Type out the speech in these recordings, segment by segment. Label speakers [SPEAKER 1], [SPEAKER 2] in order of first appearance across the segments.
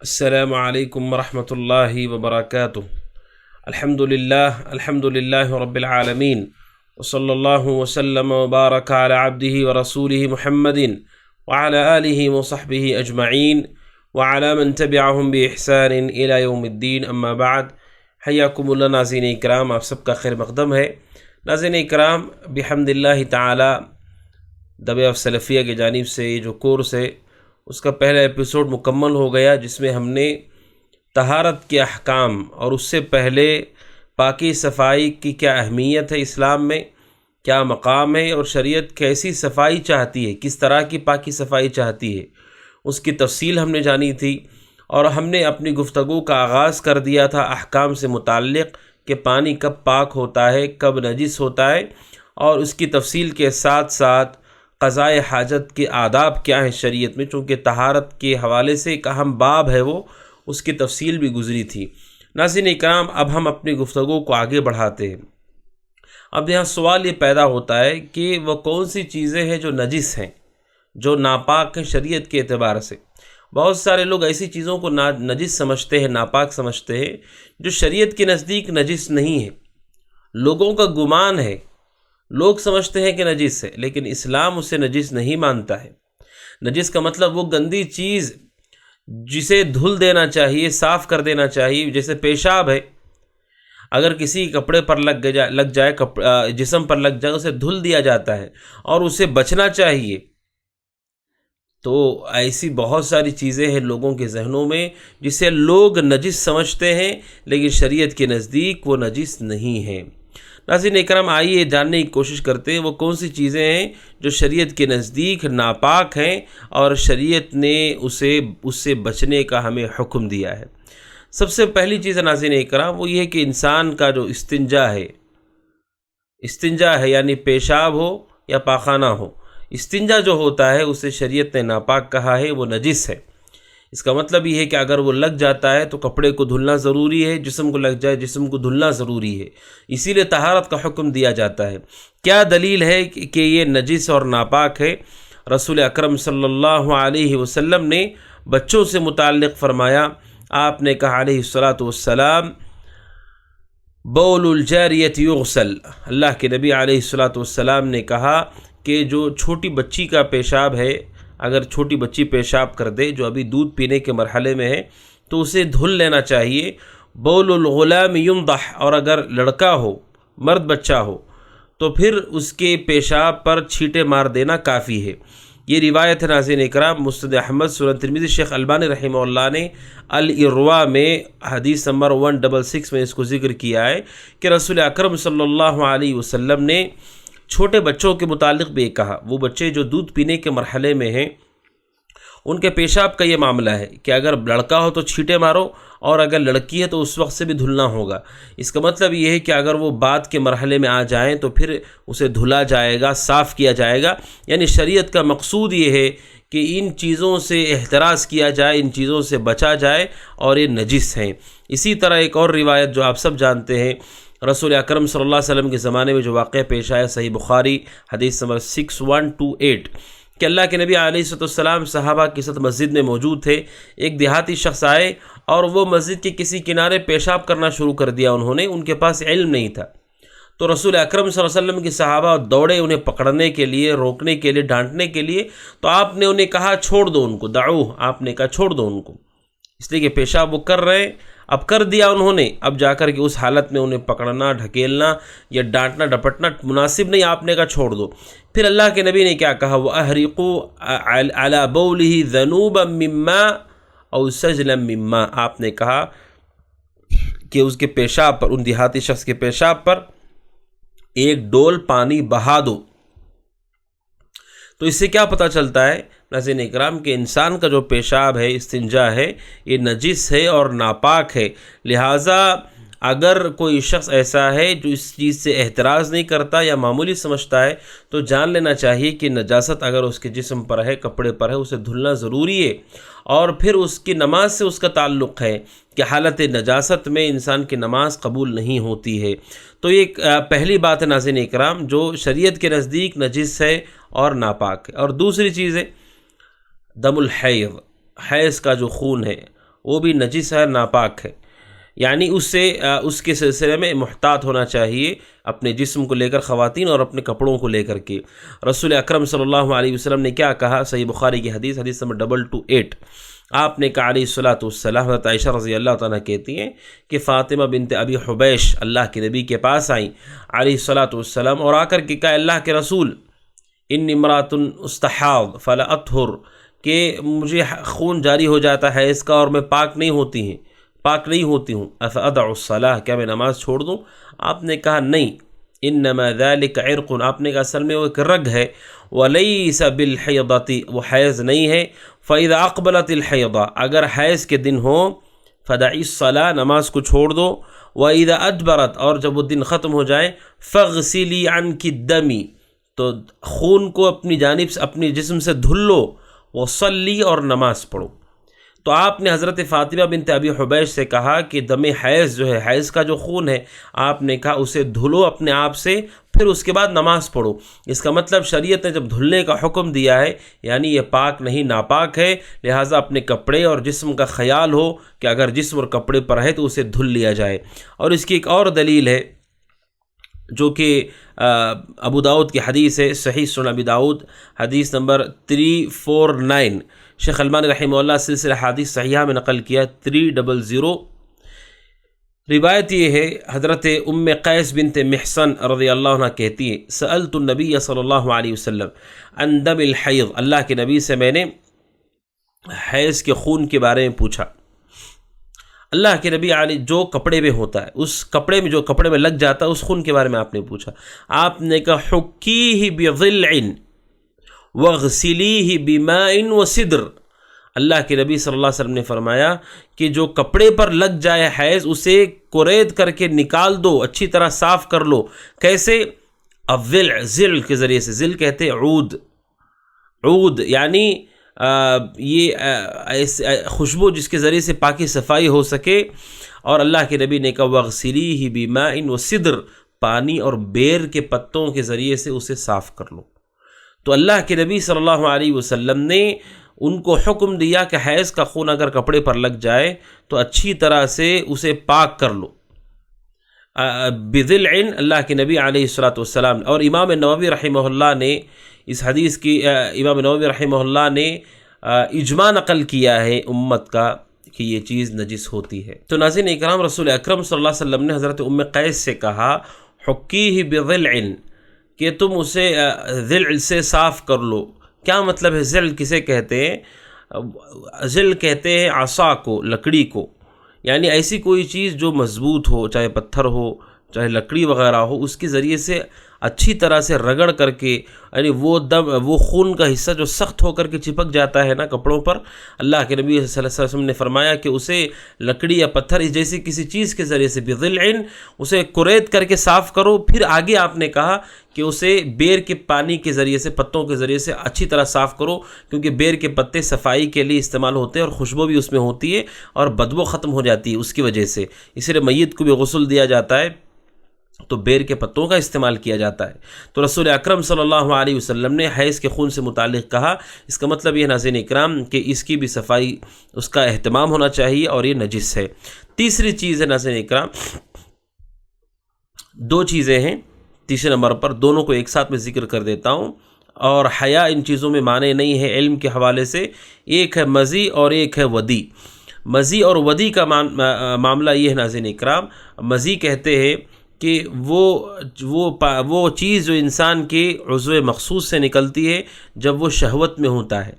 [SPEAKER 1] السلام علیکم ورحمۃ اللہ وبرکاتہ۔ الحمد للہ رب العالمین، وصلی اللہ وسلم وبارک علی عبدہ ورسولہ محمد وعلی آلہ وصحبہ اجمعین وعلی من تبعہم بإحسان الی یوم الدین، اما بعد۔ حیاکم اللہ ناظرین اکرام، آپ سب کا خیر مقدم ہے۔ ناظرین اکرام، بحمد اللہ تعالی دعوت سلفیہ کی جانب سے یہ جو کورس ہے اس کا پہلا ایپیسوڈ مکمل ہو گیا، جس میں ہم نے طہارت کے احکام اور اس سے پہلے پاکی صفائی کی کیا اہمیت ہے، اسلام میں کیا مقام ہے اور شریعت کیسی صفائی چاہتی ہے، کس طرح کی پاکی صفائی چاہتی ہے، اس کی تفصیل ہم نے جانی تھی۔ اور ہم نے اپنی گفتگو کا آغاز کر دیا تھا احکام سے متعلق کہ پانی کب پاک ہوتا ہے، کب نجس ہوتا ہے، اور اس کی تفصیل کے ساتھ ساتھ قضاء حاجت کے آداب کیا ہیں شریعت میں، چونکہ طہارت کے حوالے سے ایک اہم باب ہے، وہ اس کی تفصیل بھی گزری تھی۔ ناظرین اکرام، اب ہم اپنی گفتگو کو آگے بڑھاتے ہیں۔ اب یہاں سوال یہ پیدا ہوتا ہے کہ وہ کون سی چیزیں ہیں جو نجس ہیں، جو ناپاک ہیں شریعت کے اعتبار سے۔ بہت سارے لوگ ایسی چیزوں کو نجس سمجھتے ہیں، ناپاک سمجھتے ہیں، جو شریعت کے نزدیک نجس نہیں ہے، لوگوں کا گمان ہے، لوگ سمجھتے ہیں کہ نجس ہے، لیکن اسلام اسے نجس نہیں مانتا ہے۔ نجس کا مطلب وہ گندی چیز جسے دھل دینا چاہیے، صاف کر دینا چاہیے، جیسے پیشاب ہے، اگر کسی کپڑے پر لگ جائے جسم پر لگ جائے، اسے دھل دیا جاتا ہے اور اسے بچنا چاہیے۔ تو ایسی بہت ساری چیزیں ہیں لوگوں کے ذہنوں میں جسے لوگ نجس سمجھتے ہیں، لیکن شریعت کے نزدیک وہ نجس نہیں ہیں۔ ناظرین اکرام، آئیے جاننے کی کوشش کرتے ہیں وہ کون سی چیزیں ہیں جو شریعت کے نزدیک ناپاک ہیں اور شریعت نے اس سے بچنے کا ہمیں حکم دیا ہے۔ سب سے پہلی چیز ناظرین اکرام وہ یہ ہے کہ انسان کا جو استنجا ہے یعنی پیشاب ہو یا پاخانہ ہو، استنجا جو ہوتا ہے اسے شریعت نے ناپاک کہا ہے، وہ نجس ہے۔ اس کا مطلب یہ ہے کہ اگر وہ لگ جاتا ہے تو کپڑے کو دھلنا ضروری ہے، جسم کو لگ جائے جسم کو دھلنا ضروری ہے، اسی لیے طہارت کا حکم دیا جاتا ہے۔ کیا دلیل ہے کہ یہ نجس اور ناپاک ہے؟ رسول اکرم صلی اللہ علیہ وسلم نے بچوں سے متعلق فرمایا، آپ نے کہا علیہ الصلاۃ والسلام، بول الجاریۃ یغسل، اللہ کے نبی علیہ الصلاۃ والسلام نے کہا کہ جو چھوٹی بچی کا پیشاب ہے، اگر چھوٹی بچی پیشاب کر دے جو ابھی دودھ پینے کے مرحلے میں ہے تو اسے دھل لینا چاہیے۔ بول الغلام ینضح، اور اگر لڑکا ہو، مرد بچہ ہو، تو پھر اس کے پیشاب پر چھینٹے مار دینا کافی ہے۔ یہ روایت ہے ناظرین اکرام، مسند احمد، سنن ترمذی، شیخ البانی رحمہ اللہ نے الارواء میں حدیث نمبر 166 میں اس کو ذکر کیا ہے کہ رسول اکرم صلی اللہ علیہ وسلم نے چھوٹے بچوں کے متعلق بھی کہا، وہ بچے جو دودھ پینے کے مرحلے میں ہیں ان کے پیشاب کا یہ معاملہ ہے کہ اگر لڑکا ہو تو چھینٹے مارو، اور اگر لڑکی ہے تو اس وقت سے بھی دھلنا ہوگا۔ اس کا مطلب یہ ہے کہ اگر وہ بعد کے مرحلے میں آ جائیں تو پھر اسے دھلا جائے گا، صاف کیا جائے گا۔ یعنی شریعت کا مقصود یہ ہے کہ ان چیزوں سے احتراز کیا جائے، ان چیزوں سے بچا جائے، اور یہ نجس ہیں۔ اسی طرح ایک اور روایت جو آپ سب جانتے ہیں، رسول اکرم صلی اللہ علیہ وسلم کے زمانے میں جو واقعہ پیش آیا، صحیح بخاری حدیث نمبر 6128، کہ اللہ کے نبی علیہ السلام صحابہ کے ساتھ مسجد میں موجود تھے۔ ایک دیہاتی شخص آئے اور وہ مسجد کے کسی کنارے پیشاب کرنا شروع کر دیا، ان کے پاس علم نہیں تھا۔ تو رسول اکرم صلی اللہ علیہ وسلم کے صحابہ دوڑے انہیں پکڑنے کے لیے، روکنے کے لیے، ڈانٹنے کے لیے، تو آپ نے انہیں کہا چھوڑ دو ان کو، دعوہ، آپ نے کہا چھوڑ دو ان کو، اس لیے کہ پیشاب وہ کر رہے ہیں۔ اب کر دیا انہوں نے، اب جا کر کے اس حالت میں انہیں پکڑنا، ڈھکیلنا یا ڈانٹنا ڈپٹنا مناسب نہیں، آپ نے کہا چھوڑ دو۔ پھر اللہ کے نبی نے کیا کہا، وَأَحْرِقُوا عَلَى بَوْلِهِ ذَنُوبًا مِّمَّا أَوْ سَجْلًا مِّمَّا، آپ نے کہا کہ اس کے پیشاب پر، ان دیہاتی شخص کے پیشاب پر ایک ڈول پانی بہا دو۔ تو اس سے کیا پتہ چلتا ہے ناظرین اکرام کہ انسان کا جو پیشاب ہے، استنجا ہے، یہ نجس ہے اور ناپاک ہے۔ لہٰذا اگر کوئی شخص ایسا ہے جو اس چیز سے احتراز نہیں کرتا یا معمولی سمجھتا ہے، تو جان لینا چاہیے کہ نجاست اگر اس کے جسم پر ہے، کپڑے پر ہے، اسے دھلنا ضروری ہے۔ اور پھر اس کی نماز سے اس کا تعلق ہے کہ حالت نجاست میں انسان کی نماز قبول نہیں ہوتی ہے۔ تو یہ پہلی بات ہے ناظرین اکرام جو شریعت کے نزدیک نجس ہے اور ناپاک ہے۔ اور دوسری چیز ہے دم الحیض، حیض کا جو خون ہے وہ بھی نجس ہے، ناپاک ہے، یعنی اس کے سلسلے میں محتاط ہونا چاہیے اپنے جسم کو لے کر خواتین اور اپنے کپڑوں کو لے کر کے۔ رسول اکرم صلی اللہ علیہ وسلم نے کیا کہا؟ صحیح بخاری کی حدیث نمبر 228، آپ نے کہا علیہ الصلاۃ والسلام، حضرت عائشہ رضی اللہ تعالیٰ کہتی ہیں کہ فاطمہ بنت ابی حبیش اللہ کے نبی کے پاس آئیں علیہ الصلاۃ والسلام، اور آ کر کے کہا اللہ کے رسول انی امرأۃ استحاض فلا اطہر، کہ مجھے خون جاری ہو جاتا ہے اس کا اور میں پاک نہیں ہوتی ہوں، افادع الصلاۃ، کیا میں نماز چھوڑ دوں؟ آپ نے کہا نہیں، انما ذلک عرق، آپ نے کہا اصل میں وہ ایک رگ ہے، ولیس بالحیضۃ، وہ حیض نہیں ہے، فاذا اقبلت الحیضہ، اگر حیض کے دن ہو فدعی الصلاۃ، نماز کو چھوڑ دو، واذا ادبرت، اور جب وہ دن ختم ہو جائے، فاغسلی عنک الدم، تو خون کو اپنی جانب سے اپنی جسم سے دھل لو، وصلی، اور نماز پڑھو۔ تو آپ نے حضرت فاطمہ بنت ابی حبیش سے کہا کہ دم حیض جو ہے، حیض کا جو خون ہے، آپ نے کہا اسے دھلو اپنے آپ سے، پھر اس کے بعد نماز پڑھو۔ اس کا مطلب شریعت نے جب دھلنے کا حکم دیا ہے یعنی یہ پاک نہیں، ناپاک ہے، لہٰذا اپنے کپڑے اور جسم کا خیال ہو کہ اگر جسم اور کپڑے پر ہے تو اسے دھل لیا جائے۔ اور اس کی ایک اور دلیل ہے جو کہ ابو داؤد کی حدیث ہے، صحیح سنن ابی داؤد حدیث نمبر 349، شیخ البانی رحمہ اللہ سلسلہ حدیث صحیحہ میں نقل کیا 300۔ روایت یہ ہے، حضرت ام قیس بنت محصن رضی اللہ عنہ کہتی ہے سألت النبی صلی اللہ علیہ وسلم عن دم الحیض، اللہ کے نبی سے میں نے حیض کے خون کے بارے میں پوچھا۔ اللہ کے نبی علی جو کپڑے میں ہوتا ہے، اس کپڑے میں جو کپڑے میں لگ جاتا ہے اس خون کے بارے میں آپ نے پوچھا۔ آپ نے کہا حکیہ بضلع واغسلیہ بماء وسدر، اللہ کے نبی صلی اللہ علیہ وسلم نے فرمایا کہ جو کپڑے پر لگ جائے حیض اسے کرید کر کے نکال دو، اچھی طرح صاف کر لو۔ کیسے؟ الضلع، ذل کے ذریعے سے، ذل کہتے عود یعنی یہ خوشبو جس کے ذریعے سے پاکی صفائی ہو سکے۔ اور اللہ کے نبی نے کہا وغسلیہ بماء وسدر، پانی اور بیر کے پتوں کے ذریعے سے اسے صاف کر لو۔ تو اللہ کے نبی صلی اللہ علیہ وسلم نے ان کو حکم دیا کہ حیض کا خون اگر کپڑے پر لگ جائے تو اچھی طرح سے اسے پاک کر لو بذلع، اللہ کے نبی علیہ الصلاۃ والسلام۔ اور امام نووی رحمہ اللہ نے اس حدیث کی امام نووی رحمہ اللہ نے اجماع نقل کیا ہے امت کا کہ یہ چیز نجس ہوتی ہے۔ تو ناظرین اکرام، رسول اکرم صلی اللہ علیہ وسلم نے حضرت ام قیس سے کہا حکیہ بضلع، کہ تم اسے ضلع سے صاف کر لو۔ کیا مطلب ہے؟ ضلع کسے کہتے ہیں؟ ضلع کہتے ہیں عصا کو، لکڑی کو، یعنی ایسی کوئی چیز جو مضبوط ہو، چاہے پتھر ہو چاہے لکڑی وغیرہ ہو، اس کے ذریعے سے اچھی طرح سے رگڑ کر کے، یعنی وہ خون کا حصہ جو سخت ہو کر کے چپک جاتا ہے نا کپڑوں پر، اللہ کے نبی صلی اللہ علیہ وسلم نے فرمایا کہ اسے لکڑی یا پتھر جیسی کسی چیز کے ذریعے سے بضلع اسے کرید کر کے صاف کرو۔ پھر آگے آپ نے کہا کہ اسے بیر کے پانی کے ذریعے سے، پتوں کے ذریعے سے اچھی طرح صاف کرو، کیونکہ بیر کے پتے صفائی کے لیے استعمال ہوتے ہیں اور خوشبو بھی اس میں ہوتی ہے اور بدبو ختم ہو جاتی ہے اس کی وجہ سے، اس لیے میت کو بھی غسل دیا جاتا ہے تو بیر کے پتوں کا استعمال کیا جاتا ہے۔ تو رسول اکرم صلی اللہ علیہ وسلم نے حیض کے خون سے متعلق کہا، اس کا مطلب یہ ناظرین اکرام کہ اس کی بھی صفائی، اس کا اہتمام ہونا چاہیے اور یہ نجس ہے۔ تیسری چیز ہے ناظرین اکرام، دو چیزیں ہیں تیسرے نمبر پر، دونوں کو ایک ساتھ میں ذکر کر دیتا ہوں، اور حیا ان چیزوں میں معنی نہیں ہے علم کے حوالے سے۔ ایک ہے مزی اور ایک ہے ودی۔ مزی اور ودی کا معاملہ یہ ہے ناظرین اکرام، مزی کہتے ہیں کہ وہ چیز جو انسان کے عضو مخصوص سے نکلتی ہے جب وہ شہوت میں ہوتا ہے،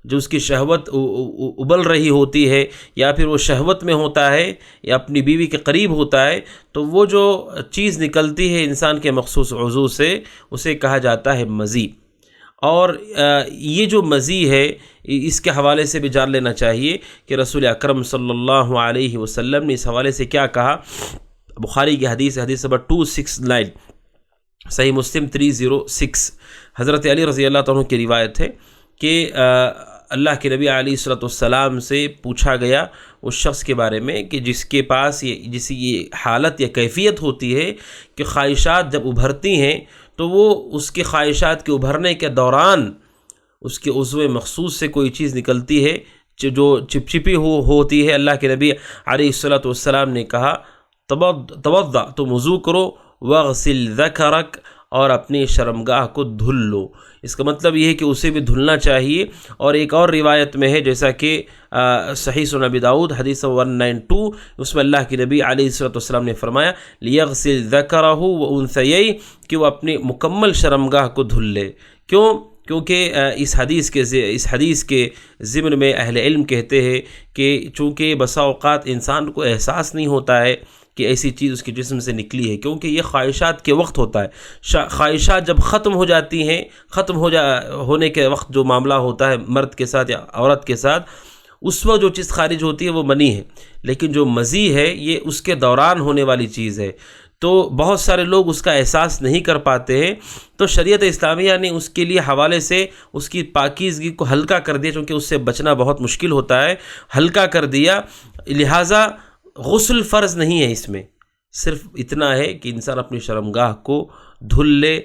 [SPEAKER 1] جو اس کی شہوت ابل رہی ہوتی ہے، یا پھر وہ شہوت میں ہوتا ہے یا اپنی بیوی کے قریب ہوتا ہے، تو وہ جو چیز نکلتی ہے انسان کے مخصوص عضو سے اسے کہا جاتا ہے مزی۔ اور یہ جو مزی ہے اس کے حوالے سے بھی جان لینا چاہیے کہ رسول اکرم صلی اللہ علیہ وسلم نے اس حوالے سے کیا کہا۔ بخاری کی حدیث نمبر 269، صحیح مسلم 306، حضرت علی رضی اللہ عنہ کی روایت ہے کہ اللہ کے نبی علیہ الصلوۃ والسلام سے پوچھا گیا اس شخص کے بارے میں کہ جس کے پاس یہ حالت یا کیفیت ہوتی ہے کہ خواہشات جب ابھرتی ہیں تو وہ اس کے خواہشات کے ابھرنے کے دوران اس کے عضو مخصوص سے کوئی چیز نکلتی ہے، جو چپچپی ہوتی ہے، اللہ کے نبی علیہ الصلوۃ والسلام نے کہا توضع، تم وضو کرو، واغسل ذکرک، اور اپنی شرمگاہ کو دھل لو۔ اس کا مطلب یہ ہے کہ اسے بھی دھلنا چاہیے۔ اور ایک اور روایت میں ہے جیسا کہ صحیح سنن ابی داؤد حدیث 192، اس میں اللہ کے نبی علیہ الصلوۃ والسلام نے فرمایا لیغسل ذکرہ وانثیہ، کہ وہ اپنی مکمل شرمگاہ کو دھل لے۔ کیونکہ اس حدیث کے ضمن میں اہل علم کہتے ہیں کہ چونکہ بسا اوقات انسان کو احساس نہیں ہوتا ہے کہ ایسی چیز اس کے جسم سے نکلی ہے، کیونکہ یہ خواہشات کے وقت ہوتا ہے۔ خواہشات جب ختم ہو جاتی ہیں، ہونے کے وقت جو معاملہ ہوتا ہے مرد کے ساتھ یا عورت کے ساتھ، اس وقت جو چیز خارج ہوتی ہے وہ منی ہے، لیکن جو مزی ہے یہ اس کے دوران ہونے والی چیز ہے۔ تو بہت سارے لوگ اس کا احساس نہیں کر پاتے ہیں، تو شریعت اسلامیہ نے اس کے لیے حوالے سے اس کی پاکیزگی کو ہلکا کر دیا، چونکہ اس سے بچنا بہت مشکل ہوتا ہے، ہلکا کر دیا۔ لہٰذا غسل فرض نہیں ہے، اس میں صرف اتنا ہے کہ انسان اپنی شرمگاہ کو دھل لے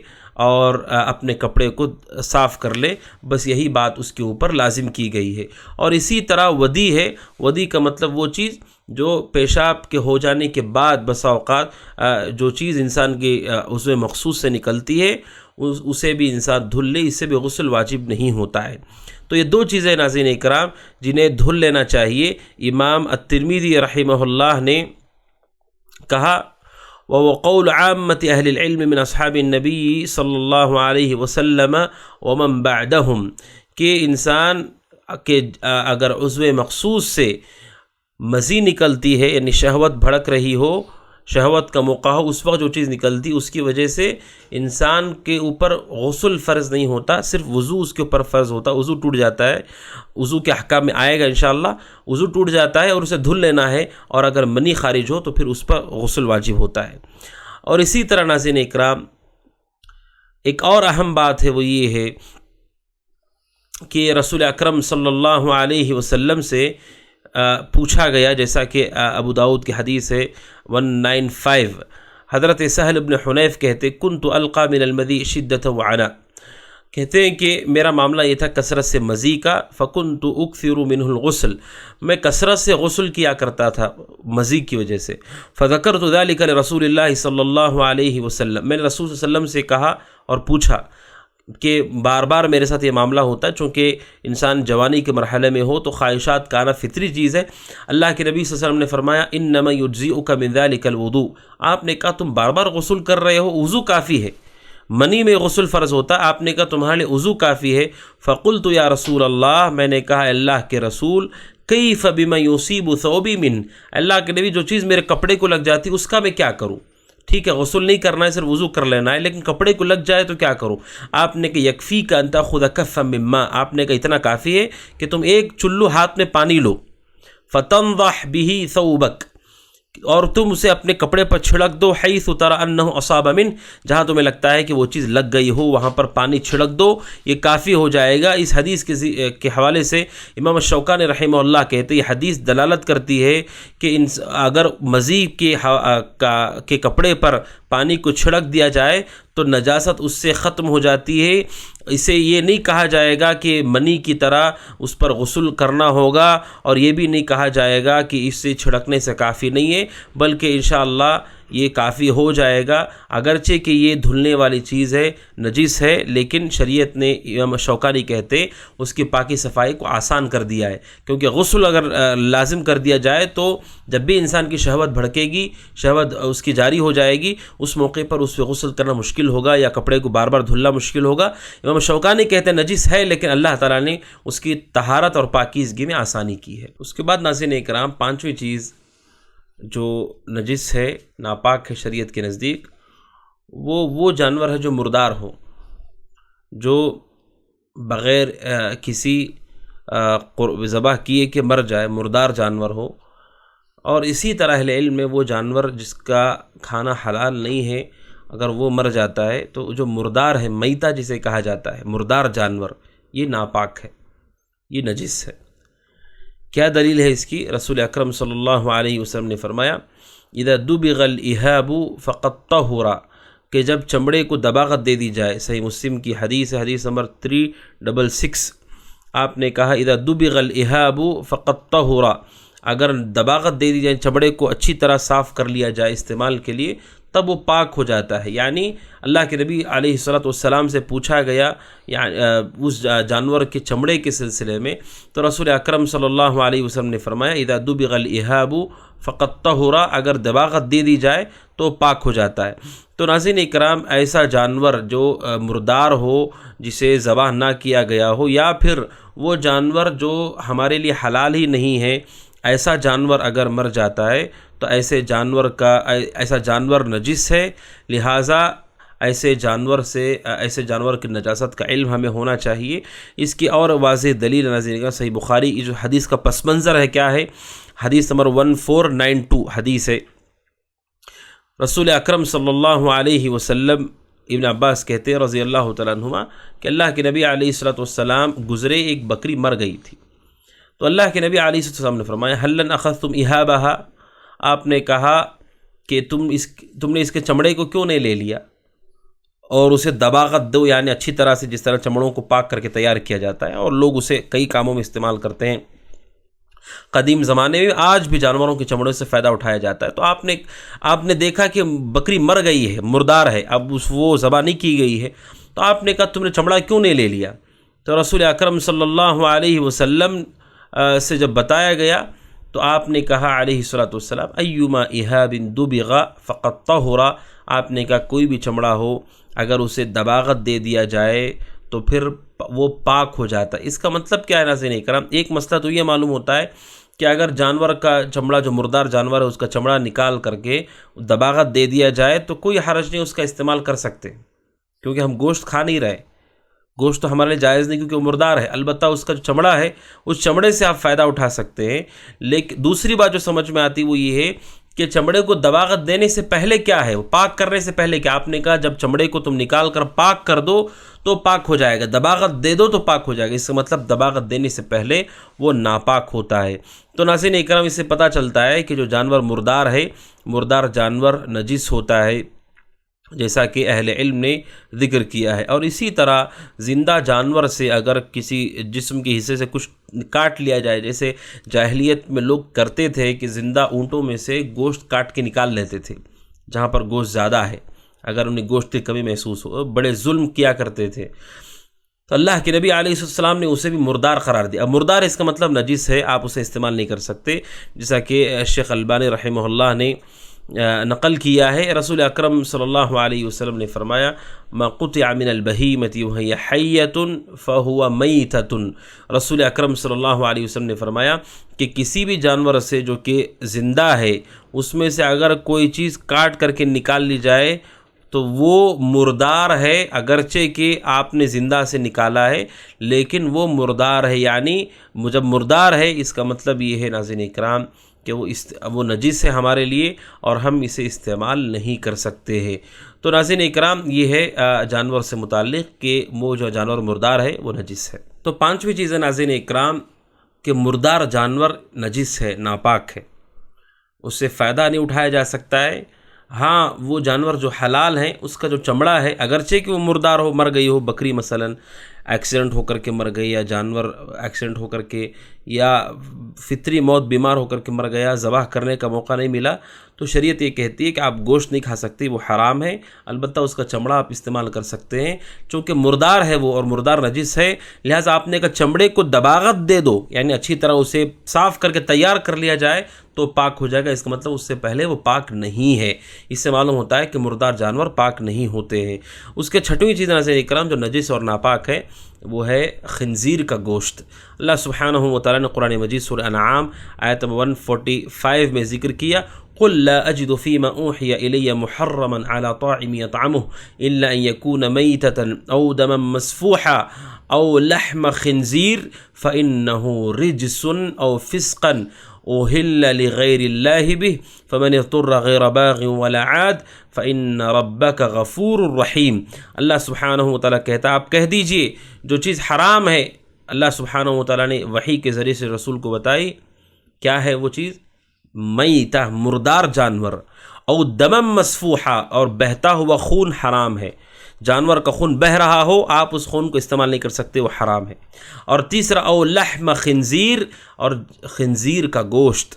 [SPEAKER 1] اور اپنے کپڑے کو صاف کر لے، بس یہی بات اس کے اوپر لازم کی گئی ہے۔ اور اسی طرح ودی ہے، ودی کا مطلب وہ چیز جو پیشاب کے ہو جانے کے بعد بسا اوقات جو چیز انسان کے عضو مخصوص سے نکلتی ہے اسے بھی انسان دھل لے، اس سے بھی غسل واجب نہیں ہوتا ہے۔ تو یہ دو چیزیں ناظرین اکرام جنہیں دھل لینا چاہیے۔ امام الترمذی رحمہ اللہ نے کہا وقول عامة اہل العلم من اصحاب النبی صلی اللہ علیہ وسلم ومن بعدهم، کہ انسان کے اگر عضو مخصوص سے مزی نکلتی ہے، یعنی شہوت بھڑک رہی ہو، شہوت کا موقع ہو، اس وقت جو چیز نکلتی اس کی وجہ سے انسان کے اوپر غسل فرض نہیں ہوتا، صرف وضو اس کے اوپر فرض ہوتا، وضو ٹوٹ جاتا ہے۔ وضو کے احکام میں آئے گا انشاءاللہ، وضو ٹوٹ جاتا ہے اور اسے دھل لینا ہے، اور اگر منی خارج ہو تو پھر اس پر غسل واجب ہوتا ہے۔ اور اسی طرح ناظرین اکرام ایک اور اہم بات ہے، وہ یہ ہے کہ رسول اکرم صلی اللہ علیہ وسلم سے پوچھا گیا، جیسا کہ ابو داؤد کی حدیث ہے 195، حضرت سہل بن حنیف کہتے کنت القا من المذی شدۃ وعنا، کہتے ہیں کہ میرا معاملہ یہ تھا کثرت سے مزی کا، فکنت اکثر منہ الغسل، میں کثرت سے غسل کیا کرتا تھا مزی کی وجہ سے، فذکرت ذلک لرسول اللہ صلی اللہ علیہ وسلم، میں نے رسول صلی اللہ علیہ وسلم سے کہا اور پوچھا کہ بار بار میرے ساتھ یہ معاملہ ہوتا ہے، چونکہ انسان جوانی کے مرحلے میں ہو تو خواہشات کا آنا فطری چیز ہے۔ اللہ کے نبی صلی اللہ علیہ وسلم نے فرمایا انما یجزئک من ذلک الوضوء، آپ نے کہا تم بار بار غسل کر رہے ہو، وضو کافی ہے، منی میں غسل فرض ہوتا، آپ نے کہا تمہارے لیے وضو کافی ہے۔ فقلت یا رسول اللہ، میں نے کہا اللہ کے رسول، کیف بما یصیب ثوبی من، اللہ کے نبی جو چیز میرے کپڑے کو لگ جاتی اس کا میں کیا کروں؟ ٹھیک ہے غسل نہیں کرنا ہے، صرف وضو کر لینا ہے، لیکن کپڑے کو لگ جائے تو کیا کروں؟ آپ نے کہا یکفی کا ان تاخذ کفا من ماء، آپ نے کہا اتنا کافی ہے کہ تم ایک چلو ہاتھ میں پانی لو، فتنضح به ثوبک، اور تم اسے اپنے کپڑے پر چھڑک دو، حیث تری انہ اصاب من، جہاں تمہیں لگتا ہے کہ وہ چیز لگ گئی ہو وہاں پر پانی چھڑک دو، یہ کافی ہو جائے گا۔ اس حدیث کے حوالے سے امام الشوکانی رحمہ اللہ کہتے ہیں یہ حدیث دلالت کرتی ہے کہ اگر مزید کے کپڑے پر پانی کو چھڑک دیا جائے تو نجاست اس سے ختم ہو جاتی ہے۔ اسے یہ نہیں کہا جائے گا کہ منی کی طرح اس پر غسل کرنا ہوگا، اور یہ بھی نہیں کہا جائے گا کہ اس سے چھڑکنے سے کافی نہیں ہے، بلکہ انشاءاللہ یہ کافی ہو جائے گا، اگرچہ کہ یہ دھلنے والی چیز ہے، نجس ہے، لیکن شریعت نے امام شوکانی کہتے اس کی پاکی صفائی کو آسان کر دیا ہے، کیونکہ غسل اگر لازم کر دیا جائے تو جب بھی انسان کی شہوت بھڑکے گی، شہوت اس کی جاری ہو جائے گی، اس موقع پر اس پہ غسل کرنا مشکل ہوگا یا کپڑے کو بار بار دھلنا مشکل ہوگا۔ امام شوکانی کہتے ہیں نجس ہے، لیکن اللہ تعالیٰ نے اس کی طہارت اور پاکیزگی میں آسانی کی ہے۔ اس کے بعد ناظرین اکرام پانچویں چیز جو نجس ہے، ناپاک ہے شریعت کے نزدیک، وہ جانور ہے جو مردار ہو، جو بغیر کسی ذبح کیے کہ مر جائے، مردار جانور ہو۔ اور اسی طرح اہل علم میں وہ جانور جس کا کھانا حلال نہیں ہے اگر وہ مر جاتا ہے تو جو مردار ہے، میتہ جسے کہا جاتا ہے، مردار جانور، یہ ناپاک ہے، یہ نجس ہے۔ کیا دلیل ہے اس کی؟ رسول اکرم صلی اللہ علیہ وسلم نے فرمایا اذا دبغ الإهاب فقد طهر، کہ جب چمڑے کو دباغت دے دی جائے، صحیح مسلم کی حدیث ہے، حدیث نمبر 366، آپ نے کہا اذا دبغ الإهاب فقد طهر، اگر دباغت دے دی جائے چمڑے کو اچھی طرح صاف کر لیا جائے استعمال کے لیے تب وہ پاک ہو جاتا ہے۔ یعنی اللہ کے نبی علیہ الصلوۃ والسلام سے پوچھا گیا یعنی اس جانور کے چمڑے کے سلسلے میں، تو رسول اکرم صلی اللہ علیہ وسلم نے فرمایا اذا دبغ الإهاب فقد طهر، اگر دباغت دے دی جائے تو پاک ہو جاتا ہے۔ تو ناظرین اکرام، ایسا جانور جو مردار ہو، جسے ذبح نہ کیا گیا ہو، یا پھر وہ جانور جو ہمارے لیے حلال ہی نہیں ہے، ایسا جانور اگر مر جاتا ہے تو ایسا جانور نجس ہے، لہٰذا ایسے جانور کی نجاست کا علم ہمیں ہونا چاہیے۔ اس کی اور واضح دلیل ناظرین صحیح بخاری جو حدیث کا پس منظر ہے کیا ہے، حدیث نمبر 1492 حدیث ہے، رسول اکرم صلی اللہ علیہ وسلم، ابن عباس کہتے ہیں رضی اللہ تعالیٰ عنہما کہ اللہ کے نبی علیہ الصلوۃ والسلام گزرے، ایک بکری مر گئی تھی، تو اللہ کے نبی علیہ الصلوۃ والسلام نے فرمایا هل اخذتم إهابها، آپ نے کہا کہ تم نے اس کے چمڑے کو کیوں نہیں لے لیا اور اسے دباغت دو، یعنی اچھی طرح سے جس طرح چمڑوں کو پاک کر کے تیار کیا جاتا ہے، اور لوگ اسے کئی کاموں میں استعمال کرتے ہیں، قدیم زمانے میں آج بھی جانوروں کے چمڑوں سے فائدہ اٹھایا جاتا ہے۔ تو آپ نے دیکھا کہ بکری مر گئی ہے، مردار ہے، اب وہ ذبح نہیں کی گئی ہے، تو آپ نے کہا تم نے چمڑا کیوں نہیں لے لیا؟ تو رسول اکرم صلی اللہ علیہ وسلم سے جب بتایا گیا تو آپ نے کہا علیہ الصلوۃ والسلام ایما إهاب دبغ فقد طهر، آپ نے کہا کوئی بھی چمڑا ہو اگر اسے دباغت دے دیا جائے تو پھر وہ پاک ہو جاتا ہے۔ اس کا مطلب کیا ہے ناظرین کرام؟ ایک مسئلہ تو یہ معلوم ہوتا ہے کہ اگر جانور کا چمڑا، جو مردار جانور ہے، اس کا چمڑا نکال کر کے دباغت دے دیا جائے تو کوئی حرج نہیں، اس کا استعمال کر سکتے، کیونکہ ہم گوشت کھا نہیں رہے، گوشت تو ہمارے لیے جائز نہیں کیونکہ وہ مردار ہے، البتہ اس کا جو چمڑا ہے اس چمڑے سے آپ فائدہ اٹھا سکتے ہیں۔ لیکن دوسری بات جو سمجھ میں آتی وہ یہ ہے کہ چمڑے کو دباغت دینے سے پہلے کیا ہے، وہ پاک کرنے سے پہلے کیا؟ آپ نے کہا جب چمڑے کو تم نکال کر پاک کر دو تو پاک ہو جائے گا، دباغت دے دو تو پاک ہو جائے گا، اس کا مطلب دباغت دینے سے پہلے وہ ناپاک ہوتا ہے۔ تو ناظرین اکرام، اس سے پتہ چلتا ہے کہ جو جانور مردار ہے، مردار جانور نجس ہوتا ہے، جیسا کہ اہل علم نے ذکر کیا ہے۔ اور اسی طرح زندہ جانور سے اگر کسی جسم کے حصے سے کچھ کاٹ لیا جائے، جیسے جاہلیت میں لوگ کرتے تھے کہ زندہ اونٹوں میں سے گوشت کاٹ کے نکال لیتے تھے جہاں پر گوشت زیادہ ہے، اگر انہیں گوشت کی کمی محسوس ہو، بڑے ظلم کیا کرتے تھے، تو اللہ کے نبی علیہ السلام نے اسے بھی مردار قرار دیا۔ اب مردار اس کا مطلب نجس ہے، آپ اسے استعمال نہیں کر سکتے، جیسا کہ شیخ البانی رحمہ اللہ نے نقل کیا ہے۔ رسول اکرم صلی اللہ علیہ وسلم نے فرمایا ما قطع من البہیمۃ وہی حیۃ فہو میتۃ، رسول اکرم صلی اللہ علیہ وسلم نے فرمایا کہ کسی بھی جانور سے جو کہ زندہ ہے، اس میں سے اگر کوئی چیز کاٹ کر کے نکال لی جائے تو وہ مردار ہے، اگرچہ کہ آپ نے زندہ سے نکالا ہے لیکن وہ مردار ہے۔ یعنی جب مردار ہے اس کا مطلب یہ ہے ناظرین اکرام کہ وہ نجس ہے ہمارے لیے اور ہم اسے استعمال نہیں کر سکتے ہیں۔ تو ناظرین اکرام، یہ ہے جانور سے متعلق کہ وہ جو جانور مردار ہے وہ نجس ہے۔ تو پانچویں چیز ہے ناظرین اکرام کہ مردار جانور نجس ہے، ناپاک ہے، اس سے فائدہ نہیں اٹھایا جا سکتا ہے۔ ہاں، وہ جانور جو حلال ہیں اس کا جو چمڑا ہے، اگرچہ کہ وہ مردار ہو، مر گئی ہو، بکری مثلا ایکسیڈنٹ ہو کر کے مر گئی، یا جانور ایکسیڈنٹ ہو کر کے یا فطری موت، بیمار ہو کر کے مر گیا، ذبح کرنے کا موقع نہیں ملا، تو شریعت یہ کہتی ہے کہ آپ گوشت نہیں کھا سکتے، وہ حرام ہے، البتہ اس کا چمڑا آپ استعمال کر سکتے ہیں، چونکہ مردار ہے وہ اور مردار نجس ہے، لہٰذا آپ نے کہا چمڑے کو دباغت دے دو، یعنی اچھی طرح اسے صاف کر کے تیار کر لیا جائے تو پاک ہو جائے گا۔ اس کا مطلب اس سے پہلے وہ پاک نہیں ہے۔ اس سے معلوم ہوتا ہے کہ مردار جانور پاک نہیں ہوتے ہیں۔ اس کے چھٹویں چیز ناظرین اکرام جو نجس اور ناپاک ہے وہ ہے خنزیر کا گوشت۔ اللہ سبحانہ و تعالیٰ نے قرآن مجید سورہ انعام آیت 145 میں ذکر کیا قُلْ لَا أَجِدُ فِي مَا أُوحِيَ إِلَيَّ مُحَرَّمًا عَلَى طَاعِمٍ يَطْعَمُهُ إِلَّا أَن يَكُونَ مَيْتَةً أَوْ دَمًا مَّسْفُوحًا أَوْ لَحْمَ خِنزِيرٍ فَإِنَّهُ رِجْسٌ أَوْ فِسْقًا أُهِلَّ لِغَيْرِ اللَّهِ بِهِ فَمَنِ اضْطُرَّ غَيْرَ بَاغٍ وَلَا عَادٍ فَإِنَّ رَبَّكَ غَفُورٌ رَحِيمٌ۔ اللہ سبحانہ و تعالیٰ کہتا ہے آپ کہہ دیجئے جو چیز حرام ہے، اللہ سبحانہ و تعالیٰ نے وحی کے ذریعے سے رسول کو بتائی، کیا ہے وہ چیز؟ میتہ، مردار جانور، او دمم مسفوحہ، اور بہتا ہوا خون حرام ہے۔ جانور کا خون بہہ رہا ہو آپ اس خون کو استعمال نہیں کر سکتے، وہ حرام ہے۔ اور تیسرا او لحم خنزیر، اور خنزیر کا گوشت،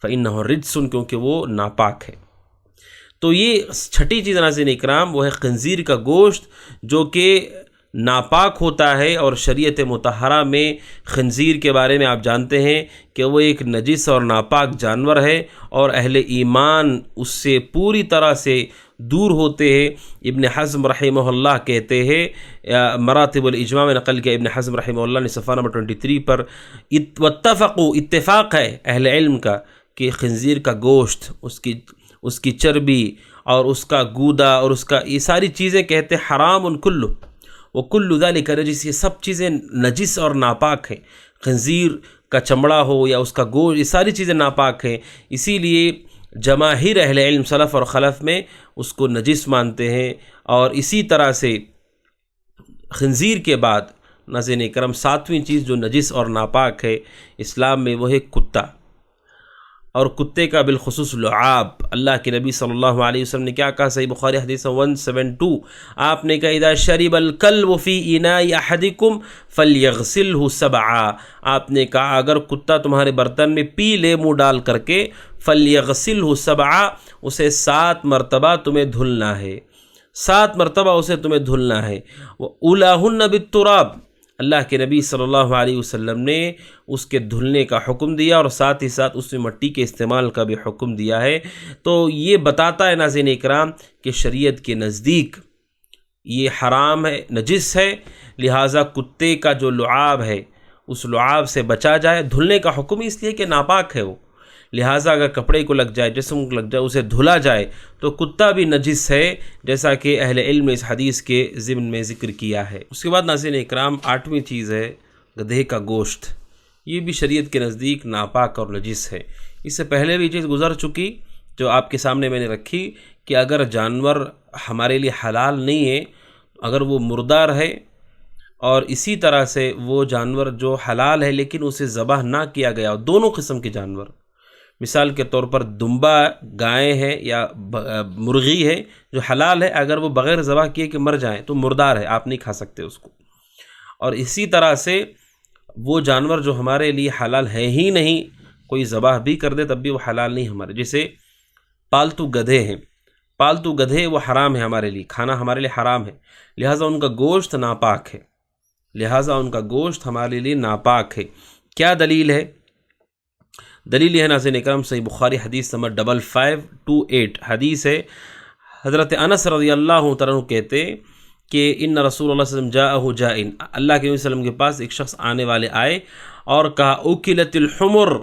[SPEAKER 1] فإنہ رجس، کیونکہ وہ ناپاک ہے۔ تو یہ چھٹی چیز ناظرین اکرام وہ ہے خنزیر کا گوشت، جو کہ ناپاک ہوتا ہے، اور شریعت مطہرہ میں خنزیر کے بارے میں آپ جانتے ہیں کہ وہ ایک نجس اور ناپاک جانور ہے، اور اہل ایمان اس سے پوری طرح سے دور ہوتے ہیں۔ ابن حزم رحمہ اللہ کہتے ہیں، مراتب الاجماع میں نقل کیا ابن حزم رحمہ اللہ نے صفحہ نمبر 23 پر، واتفقوا، اتفاق ہے اہل علم کا کہ خنزیر کا گوشت، اس کی چربی اور اس کا گودا اور اس کا یہ ساری چیزیں کہتے حرام کلو وکل ذالک نجس، یہ سب چیزیں نجس اور ناپاک ہیں۔ خنزیر کا چمڑا ہو یا اس کا گوشت، یہ ساری چیزیں ناپاک ہیں، اسی لیے جماہیر اہل علم سلف اور خلف میں اس کو نجس مانتے ہیں۔ اور اسی طرح سے خنزیر کے بعد ناظرین کرم ساتویں چیز جو نجس اور ناپاک ہے اسلام میں، وہ ہے کتا، اور کتے کا بالخصوص لعاب۔ اللہ کے نبی صلی اللہ علیہ وسلم نے کیا کہا؟ صحیح بخاری حدیث 172، آپ نے کہا اذا شرب الکلب فی اناء احدکم فلیغسلہ سبعا، آپ نے کہا اگر کتا تمہارے برتن میں پی لے منہ ڈال کر کے، فلیغسلہ سبعا، اسے 7 مرتبہ تمہیں دھلنا ہے، 7 مرتبہ اسے تمہیں دھلنا ہے۔ وَأُولَاهُنَّ بِالتُّرَابِ، اللہ کے نبی صلی اللہ علیہ وسلم نے اس کے دھلنے کا حکم دیا، اور ساتھ ہی ساتھ اس میں مٹی کے استعمال کا بھی حکم دیا ہے۔ تو یہ بتاتا ہے ناظرین اکرام کہ شریعت کے نزدیک یہ حرام ہے، نجس ہے، لہٰذا کتے کا جو لعاب ہے اس لعاب سے بچا جائے۔ دھلنے کا حکم اس لیے کہ ناپاک ہے وہ، لہٰذا اگر کپڑے کو لگ جائے، جسم کو لگ جائے، اسے دھلا جائے تو کتا بھی نجس ہے، جیسا کہ اہل علم نے اس حدیث کے ضمن میں ذکر کیا ہے۔ اس کے بعد ناظرین اکرام 8ویں چیز ہے گدھے کا گوشت، یہ بھی شریعت کے نزدیک ناپاک اور نجس ہے۔ اس سے پہلے بھی چیز گزر چکی جو آپ کے سامنے میں نے رکھی کہ اگر جانور ہمارے لیے حلال نہیں ہے، اگر وہ مردار ہے، اور اسی طرح سے وہ جانور جو حلال ہے لیکن اسے ذبح نہ کیا گیا، دونوں قسم کے جانور، مثال کے طور پر دمبا گائے ہے یا مرغی ہے جو حلال ہے، اگر وہ بغیر ذبح کیے کہ مر جائیں تو مردار ہے، آپ نہیں کھا سکتے اس کو۔ اور اسی طرح سے وہ جانور جو ہمارے لیے حلال ہے ہی نہیں، کوئی ذبح بھی کر دے تب بھی وہ حلال نہیں ہمارے، جیسے پالتو گدھے ہیں، پالتو گدھے وہ حرام ہے ہمارے لیے، کھانا ہمارے لیے حرام ہے، لہٰذا ان کا گوشت ناپاک ہے، لہٰذا ان کا گوشت ہمارے لیے ناپاک ہے۔ کیا دلیل ہے؟ دلیل یہ ہے ناظرین اکرام صحیح بخاری حدیث نمبر 5528 حدیث ہے، حضرت انس رضی اللہ تعالیٰ عنہ کہتے کہ ان رسول اللہ صلی اللہ علیہ وسلم جاءہ جائن، اللہ کے نبی صلی اللہ علیہ وسلم کے پاس ایک شخص آنے والے آئے اور کہا اکلت الحمر،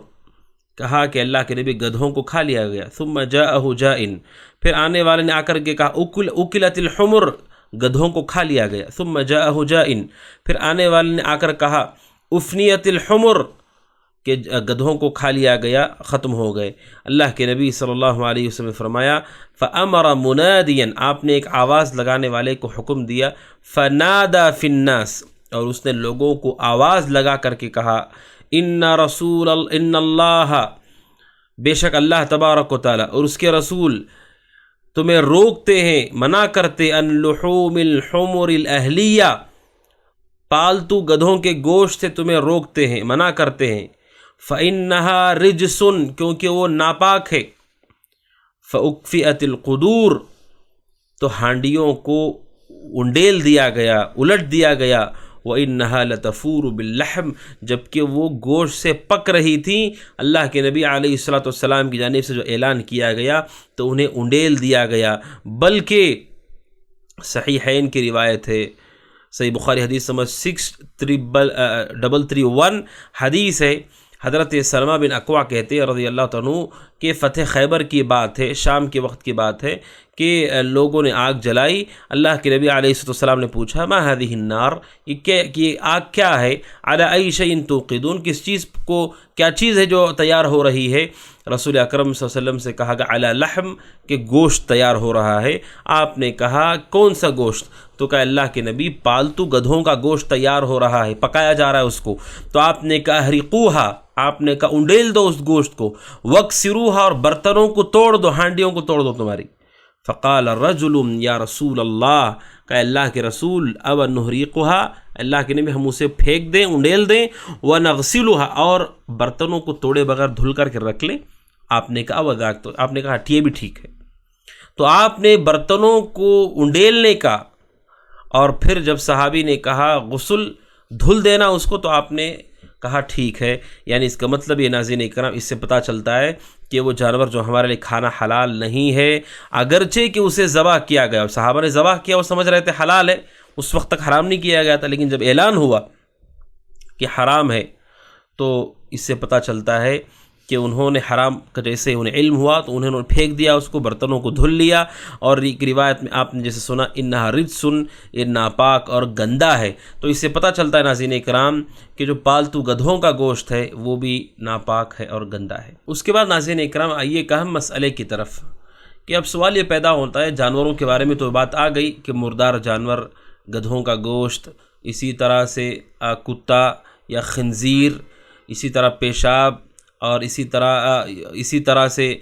[SPEAKER 1] کہا کہ اللہ کے نبی گدھوں کو کھا لیا گیا۔ ثم جاءہ جائن، پھر آنے والے نے آ کر کے کہا اکلت الحمر، گدھوں کو کھا لیا گیا۔ ثم جاءہ جائن، پھر آنے والے نے آ کر کہا افنیت الحمر، کہ گدھوں کو کھا لیا گیا، ختم ہو گئے۔ اللہ کے نبی صلی اللہ علیہ وسلم نے فرمایا فَأَمَرَ مُنَادِيًا، آپ نے ایک آواز لگانے والے کو حکم دیا، فَنَادَى فِي النَّاسِ، اور اس نے لوگوں کو آواز لگا کر کے کہا ان اللہ، بے شک اللہ تبارک و تعالی اور اس کے رسول تمہیں روکتے ہیں، منع کرتے ان لحوم الحمر الاہلیہ، پالتو گدھوں کے گوشت سے تمہیں روکتے ہیں، منع کرتے ہیں۔ فَإِنَّهَا رِجْسٌ، کیونکہ وہ ناپاک ہے۔ فَأُكْفِئَتِ الْقُدُورِ، تو ہانڈیوں کو انڈیل دیا گیا، الٹ دیا گیا۔ وَإِنَّهَا لَتَفُورُ بِاللَّحْمِ، جبکہ وہ گوشت سے پک رہی تھیں، اللہ کے نبی علیہ السلام کی جانب سے جو اعلان کیا گیا تو انہیں انڈیل دیا گیا۔ بلکہ صحیحین کی روایت ہے، صحیح بخاری حدیث نمبر 6331 حدیث ہے، حضرت سلمہ بن اکوع کہتے ہیں رضی اللہ تعالیٰ عنہ کہ فتح خیبر کی بات ہے، شام کے وقت کی بات ہے کہ لوگوں نے آگ جلائی، اللہ کے نبی علیہ السلام نے پوچھا ما هذه النار، یہ آگ کیا ہے؟ علی ای شیء توقدون، کس چیز کو، کیا چیز ہے جو تیار ہو رہی ہے؟ رسول اکرم صلی اللہ علیہ وسلم سے کہا کہ علی لحم، کہ گوشت تیار ہو رہا ہے۔ آپ نے کہا کون سا گوشت؟ تو کہا اللہ کے نبی پالتو گدھوں کا گوشت تیار ہو رہا ہے، پکایا جا رہا ہے اس کو۔ تو آپ نے کہا احرقوہا، آپ نے کہا انڈیل دو اس گوشت کو، وکسروہا، اور برتنوں کو توڑ دو، ہانڈیوں کو توڑ دو تمہاری۔ فقال الرجل یا رسول اللہ، کہ اللہ کے رسول اب نحریقها، اللہ کے نبی ہم اسے پھینک دیں، انڈیل دیں، ونغسلها، اور برتنوں کو توڑے بغیر دھل کر کے رکھ لیں؟ آپ نے کہا وذاک، تو آپ نے کہا یہ بھی ٹھیک ہے۔ تو آپ نے برتنوں کو انڈیلنے کا، اور پھر جب صحابی نے کہا غسل دھل دینا اس کو، تو آپ نے کہا ٹھیک ہے۔ یعنی اس کا مطلب یہ ناظرین اکرام اس سے پتہ چلتا ہے کہ وہ جانور جو ہمارے لیے کھانا حلال نہیں ہے، اگرچہ کہ اسے ذبح کیا گیا، صحابہ نے ذبح کیا، وہ سمجھ رہے تھے حلال ہے، اس وقت تک حرام نہیں کیا گیا تھا، لیکن جب اعلان ہوا کہ حرام ہے تو اس سے پتہ چلتا ہے کہ انہوں نے حرام کا جیسے انہیں علم ہوا تو انہوں نے پھینک دیا اس کو، برتنوں کو دھل لیا۔ اور ایک روایت میں آپ نے جیسے سنا انہا رجسن، یہ ناپاک اور گندا ہے۔ تو اس سے پتہ چلتا ہے ناظرین اکرام کہ جو پالتو گدھوں کا گوشت ہے وہ بھی ناپاک ہے اور گندا ہے۔ اس کے بعد ناظرین اکرام آئیے کہ ہم مسئلے کی طرف، کہ اب سوال یہ پیدا ہوتا ہے، جانوروں کے بارے میں تو بات آ گئی کہ مردار جانور، گدھوں کا گوشت، اسی طرح سے کتا یا خنزیر، اسی طرح پیشاب، اور اسی طرح سے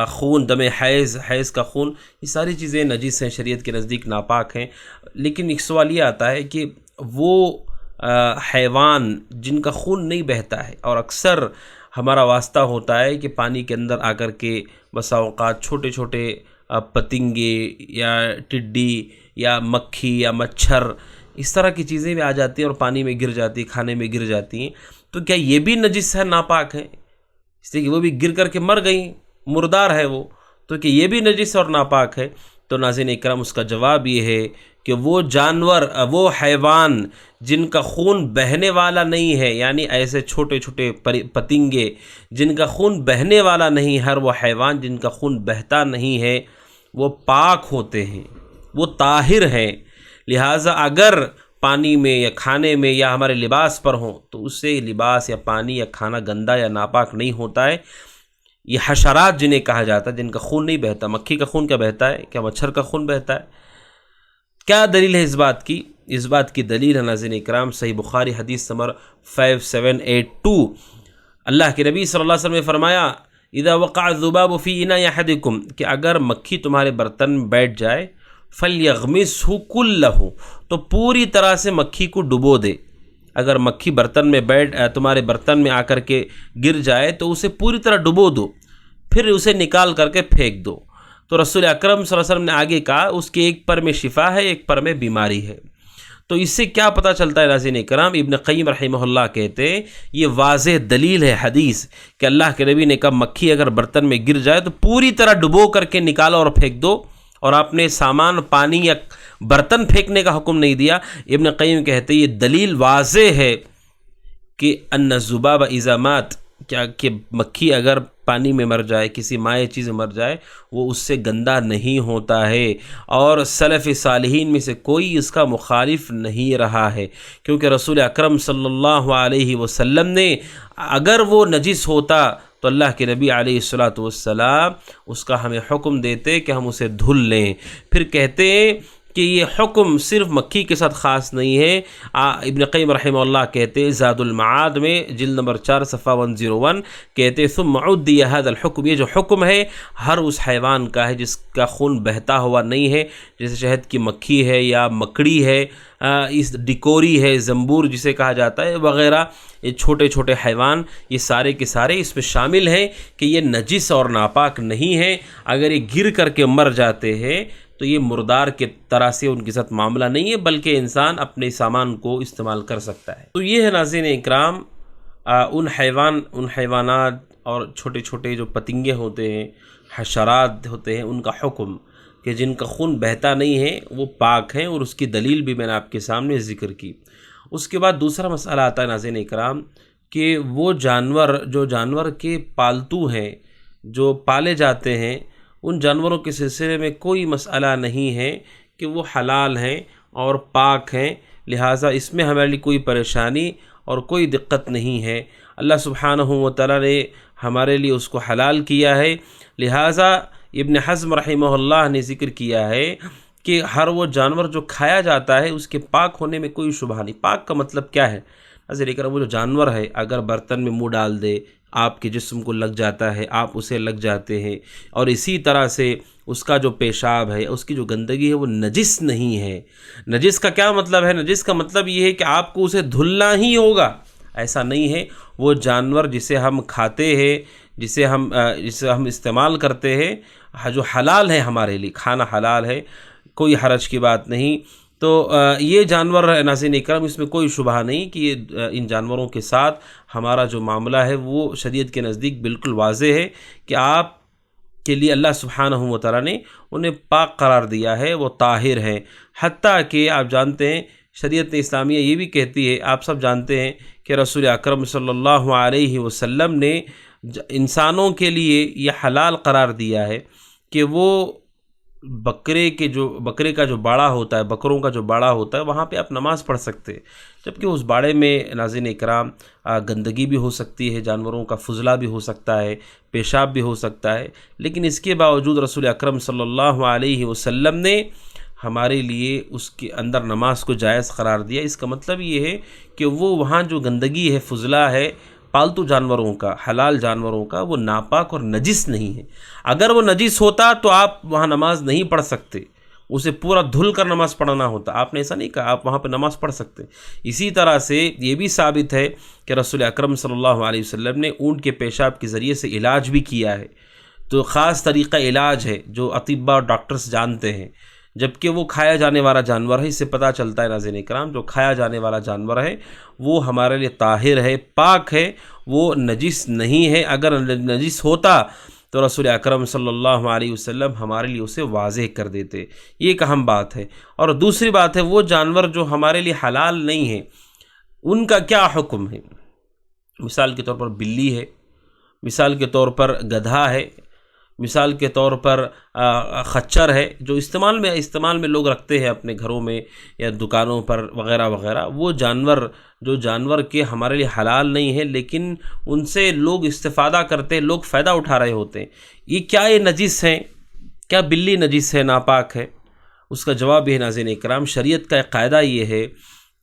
[SPEAKER 1] خون، دم حیض کا خون، یہ ساری چیزیں نجس ہیں، شریعت کے نزدیک ناپاک ہیں۔ لیکن ایک سوال یہ آتا ہے کہ وہ حیوان جن کا خون نہیں بہتا ہے، اور اکثر ہمارا واسطہ ہوتا ہے کہ پانی کے اندر آ کر کے بسا اوقات چھوٹے چھوٹے پتنگے یا ٹڈی یا مکھی یا مچھر، اس طرح کی چیزیں بھی آ جاتی ہیں اور پانی میں گر جاتی، کھانے میں گر جاتی ہیں، تو کیا یہ بھی نجس ہے، ناپاک ہے؟ اس لیے کہ وہ بھی گر کر کے مر گئیں، مردار ہے وہ، تو کہ یہ بھی نجس اور ناپاک ہے؟ تو ناظرین اکرام اس کا جواب یہ ہے کہ وہ جانور، وہ حیوان جن کا خون بہنے والا نہیں ہے، یعنی ایسے چھوٹے چھوٹے پتنگے جن کا خون بہنے والا نہیں، ہر وہ حیوان جن کا خون بہتا نہیں ہے، وہ پاک ہوتے ہیں، وہ طاہر ہیں۔ لہٰذا اگر پانی میں یا کھانے میں یا ہمارے لباس پر ہوں تو اس سے لباس یا پانی یا کھانا گندا یا ناپاک نہیں ہوتا ہے۔ یہ حشرات جنہیں کہا جاتا ہے، جن کا خون نہیں بہتا، مکھی کا خون کیا بہتا ہے؟ کیا مچھر کا خون بہتا ہے؟ کیا دلیل ہے اس بات کی؟ اس بات کی دلیل ہے ناظرین اکرام صحیح بخاری حدیث نمبر 5782، اللہ کے نبی صلی اللہ علیہ وسلم نے فرمایا اذا وقع الذباب فی اناء احدکم، کہ اگر مکھی تمہارے برتن میں بیٹھ جائے، فلیغمسہ کلہ، تو پوری طرح سے مکھی کو ڈبو دے۔ اگر مکھی برتن میں تمہارے برتن میں آ کر کے گر جائے تو اسے پوری طرح ڈبو دو، پھر اسے نکال کر کے پھینک دو۔ تو رسول اکرم صلی اللہ علیہ وسلم نے آگے کہا اس کے ایک پر میں شفا ہے، ایک پر میں بیماری ہے۔ تو اس سے کیا پتہ چلتا ہے ناظرین اکرام؟ ابن قیم رحمہ اللہ کہتے ہیں یہ واضح دلیل ہے حدیث کہ اللہ کے نبی نے کہا مکھی اگر برتن میں گر جائے تو پوری طرح ڈبو کر کے نکالو اور پھینک دو، اور آپ نے سامان، پانی یا برتن پھینکنے کا حکم نہیں دیا۔ ابن قیم کہتے ہیں یہ دلیل واضح ہے کہ ان الذباب اذا مات، کیا کہ مکھی اگر پانی میں مر جائے، کسی مائع چیز میں مر جائے، وہ اس سے گندا نہیں ہوتا ہے، اور سلف صالحین میں سے کوئی اس کا مخالف نہیں رہا ہے، کیونکہ رسول اکرم صلی اللہ علیہ وسلم نے اگر وہ نجس ہوتا تو اللہ کے نبی علیہ الصلوۃ والسلام اس کا ہمیں حکم دیتے کہ ہم اسے دھل لیں۔ پھر کہتے ہیں کہ یہ حکم صرف مکھی کے ساتھ خاص نہیں ہے۔ ابن قیم رحمہ اللہ کہتے ہیں زاد المعاد میں جلد نمبر 4 صفحہ 101 کہتے ثم عدی هذا الحکم، یہ جو حکم ہے ہر اس حیوان کا ہے جس کا خون بہتا ہوا نہیں ہے، جیسے شہد کی مکھی ہے یا مکڑی ہے، اس ڈکوری ہے، زنبور جسے کہا جاتا ہے وغیرہ، یہ چھوٹے چھوٹے حیوان، یہ سارے کے سارے اس میں شامل ہیں کہ یہ نجس اور ناپاک نہیں ہے۔ اگر یہ گر کر کے مر جاتے ہیں تو یہ مردار کے طرح سے ان کے ساتھ معاملہ نہیں ہے، بلکہ انسان اپنے سامان کو استعمال کر سکتا ہے۔ تو یہ ہے ناظرین اکرام ان حیوانات اور چھوٹے چھوٹے جو پتنگے ہوتے ہیں، حشرات ہوتے ہیں، ان کا حکم کہ جن کا خون بہتا نہیں ہے وہ پاک ہیں، اور اس کی دلیل بھی میں نے آپ کے سامنے ذکر کی۔ اس کے بعد دوسرا مسئلہ آتا ہے ناظرین اکرام کہ وہ جانور کے پالتو ہیں، جو پالے جاتے ہیں، ان جانوروں کے سلسلے میں کوئی مسئلہ نہیں ہے کہ وہ حلال ہیں اور پاک ہیں، لہٰذا اس میں ہمارے لیے کوئی پریشانی اور کوئی دقت نہیں ہے۔ اللہ سبحانہ و تعالیٰ نے ہمارے لیے اس کو حلال کیا ہے، لہٰذا ابن حزم رحمہ اللہ نے ذکر کیا ہے کہ ہر وہ جانور جو کھایا جاتا ہے اس کے پاک ہونے میں کوئی شبہ نہیں۔ پاک کا مطلب کیا ہے؟ نظر کرو وہ جو جانور ہے اگر برتن میں منہ ڈال دے، آپ کے جسم کو لگ جاتا ہے، آپ اسے لگ جاتے ہیں، اور اسی طرح سے اس کا جو پیشاب ہے، اس کی جو گندگی ہے وہ نجس نہیں ہے۔ نجس کا کیا مطلب ہے؟ نجس کا مطلب یہ ہے کہ آپ کو اسے دھلنا ہی ہوگا، ایسا نہیں ہے۔ وہ جانور جسے ہم کھاتے ہیں، جسے ہم استعمال کرتے ہیں، جو حلال ہے ہمارے لیے، کھانا حلال ہے، کوئی حرج کی بات نہیں۔ تو یہ جانور ناظرین اکرام، اس میں کوئی شبہ نہیں کہ ان جانوروں کے ساتھ ہمارا جو معاملہ ہے وہ شریعت کے نزدیک بالکل واضح ہے کہ آپ کے لیے اللہ سبحانہ و تعالیٰ نے انہیں پاک قرار دیا ہے، وہ طاہر ہیں۔ حتیٰ کہ آپ جانتے ہیں شریعت اسلامیہ یہ بھی کہتی ہے، آپ سب جانتے ہیں کہ رسول اکرم صلی اللہ علیہ وسلم نے انسانوں کے لیے یہ حلال قرار دیا ہے کہ وہ بکرے کا جو باڑہ ہوتا ہے، بکروں کا جو باڑہ ہوتا ہے، وہاں پہ آپ نماز پڑھ سکتے ہیں، جبکہ اس باڑے میں ناظرین اکرام گندگی بھی ہو سکتی ہے، جانوروں کا فضلہ بھی ہو سکتا ہے، پیشاب بھی ہو سکتا ہے، لیکن اس کے باوجود رسول اکرم صلی اللہ علیہ وسلم نے ہمارے لیے اس کے اندر نماز کو جائز قرار دیا۔ اس کا مطلب یہ ہے کہ وہ وہاں جو گندگی ہے، فضلہ ہے پالتو جانوروں کا، حلال جانوروں کا، وہ ناپاک اور نجس نہیں ہے۔ اگر وہ نجس ہوتا تو آپ وہاں نماز نہیں پڑھ سکتے، اسے پورا دھل کر نماز پڑھنا ہوتا۔ آپ نے ایسا نہیں کہا، آپ وہاں پہ نماز پڑھ سکتے۔ اسی طرح سے یہ بھی ثابت ہے کہ رسول اکرم صلی اللہ علیہ وسلم نے اونٹ کے پیشاب کے ذریعے سے علاج بھی کیا ہے، تو خاص طریقہ علاج ہے جو اطباء اور ڈاکٹرز جانتے ہیں، جبکہ وہ کھایا جانے والا جانور ہے۔ اس سے پتہ چلتا ہے ناظرین اکرام، جو کھایا جانے والا جانور ہے وہ ہمارے لیے طاہر ہے، پاک ہے، وہ نجس نہیں ہے۔ اگر نجس ہوتا تو رسول اکرم صلی اللہ علیہ وسلم ہمارے لیے اسے واضح کر دیتے۔ یہ ایک اہم بات ہے۔ اور دوسری بات ہے، وہ جانور جو ہمارے لیے حلال نہیں ہیں، ان کا کیا حکم ہے؟ مثال کے طور پر بلی ہے، مثال کے طور پر گدھا ہے، مثال کے طور پر خچر ہے، جو استعمال میں لوگ رکھتے ہیں اپنے گھروں میں یا دکانوں پر وغیرہ وغیرہ۔ وہ جانور کے ہمارے لیے حلال نہیں ہے، لیکن ان سے لوگ استفادہ کرتے ہیں، لوگ فائدہ اٹھا رہے ہوتے ہیں۔ یہ نجس ہیں؟ کیا بلی نجس ہے، ناپاک ہے؟ اس کا جواب یہ ناظرین اکرام، شریعت کا ایک قاعدہ یہ ہے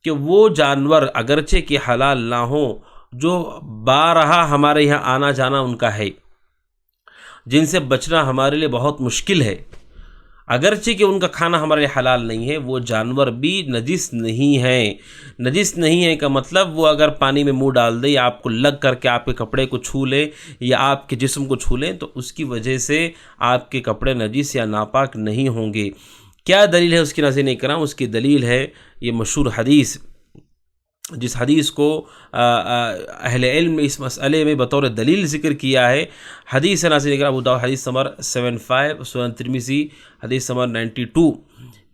[SPEAKER 1] کہ وہ جانور اگرچہ کہ حلال نہ ہوں، جو بارہا ہمارے یہاں آنا جانا ان کا ہے، جن سے بچنا ہمارے لیے بہت مشکل ہے، اگرچہ کہ ان کا کھانا ہمارے لیے حلال نہیں ہے، وہ جانور بھی نجس نہیں ہیں۔ نجس نہیں ہے کا مطلب وہ اگر پانی میں منہ ڈال دے یا آپ کو لگ کر کے آپ کے کپڑے کو چھو لے یا آپ کے جسم کو چھو لیں تو اس کی وجہ سے آپ کے کپڑے نجس یا ناپاک نہیں ہوں گے۔ کیا دلیل ہے اس کی ناظرین اکرام؟ اس کی دلیل ہے یہ مشہور حدیث، جس حدیث کو اہل علم نے اس مسئلے میں بطور دلیل ذکر کیا ہے۔ حدیث ناظرین اکرام، ابو داؤد حدیث نمبر 75، سنن ترمذی حدیث نمبر 92،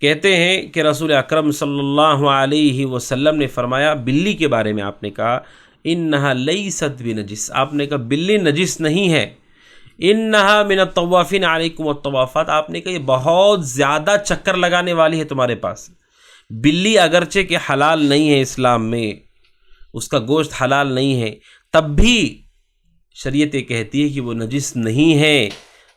[SPEAKER 1] کہتے ہیں کہ رسول اکرم صلی اللہ علیہ وسلم نے فرمایا، بلی کے بارے میں آپ نے کہا، انہا لیست بنجس، آپ نے کہا بلی نجس نہیں ہے، انہا من الطوافین علیکم الطوافات، آپ نے کہا یہ بہت زیادہ چکر لگانے والی ہے تمہارے پاس۔ بلی اگرچہ کہ حلال نہیں ہے اسلام میں، اس کا گوشت حلال نہیں ہے، تب بھی شریعت یہ کہتی ہے کہ وہ نجس نہیں ہے۔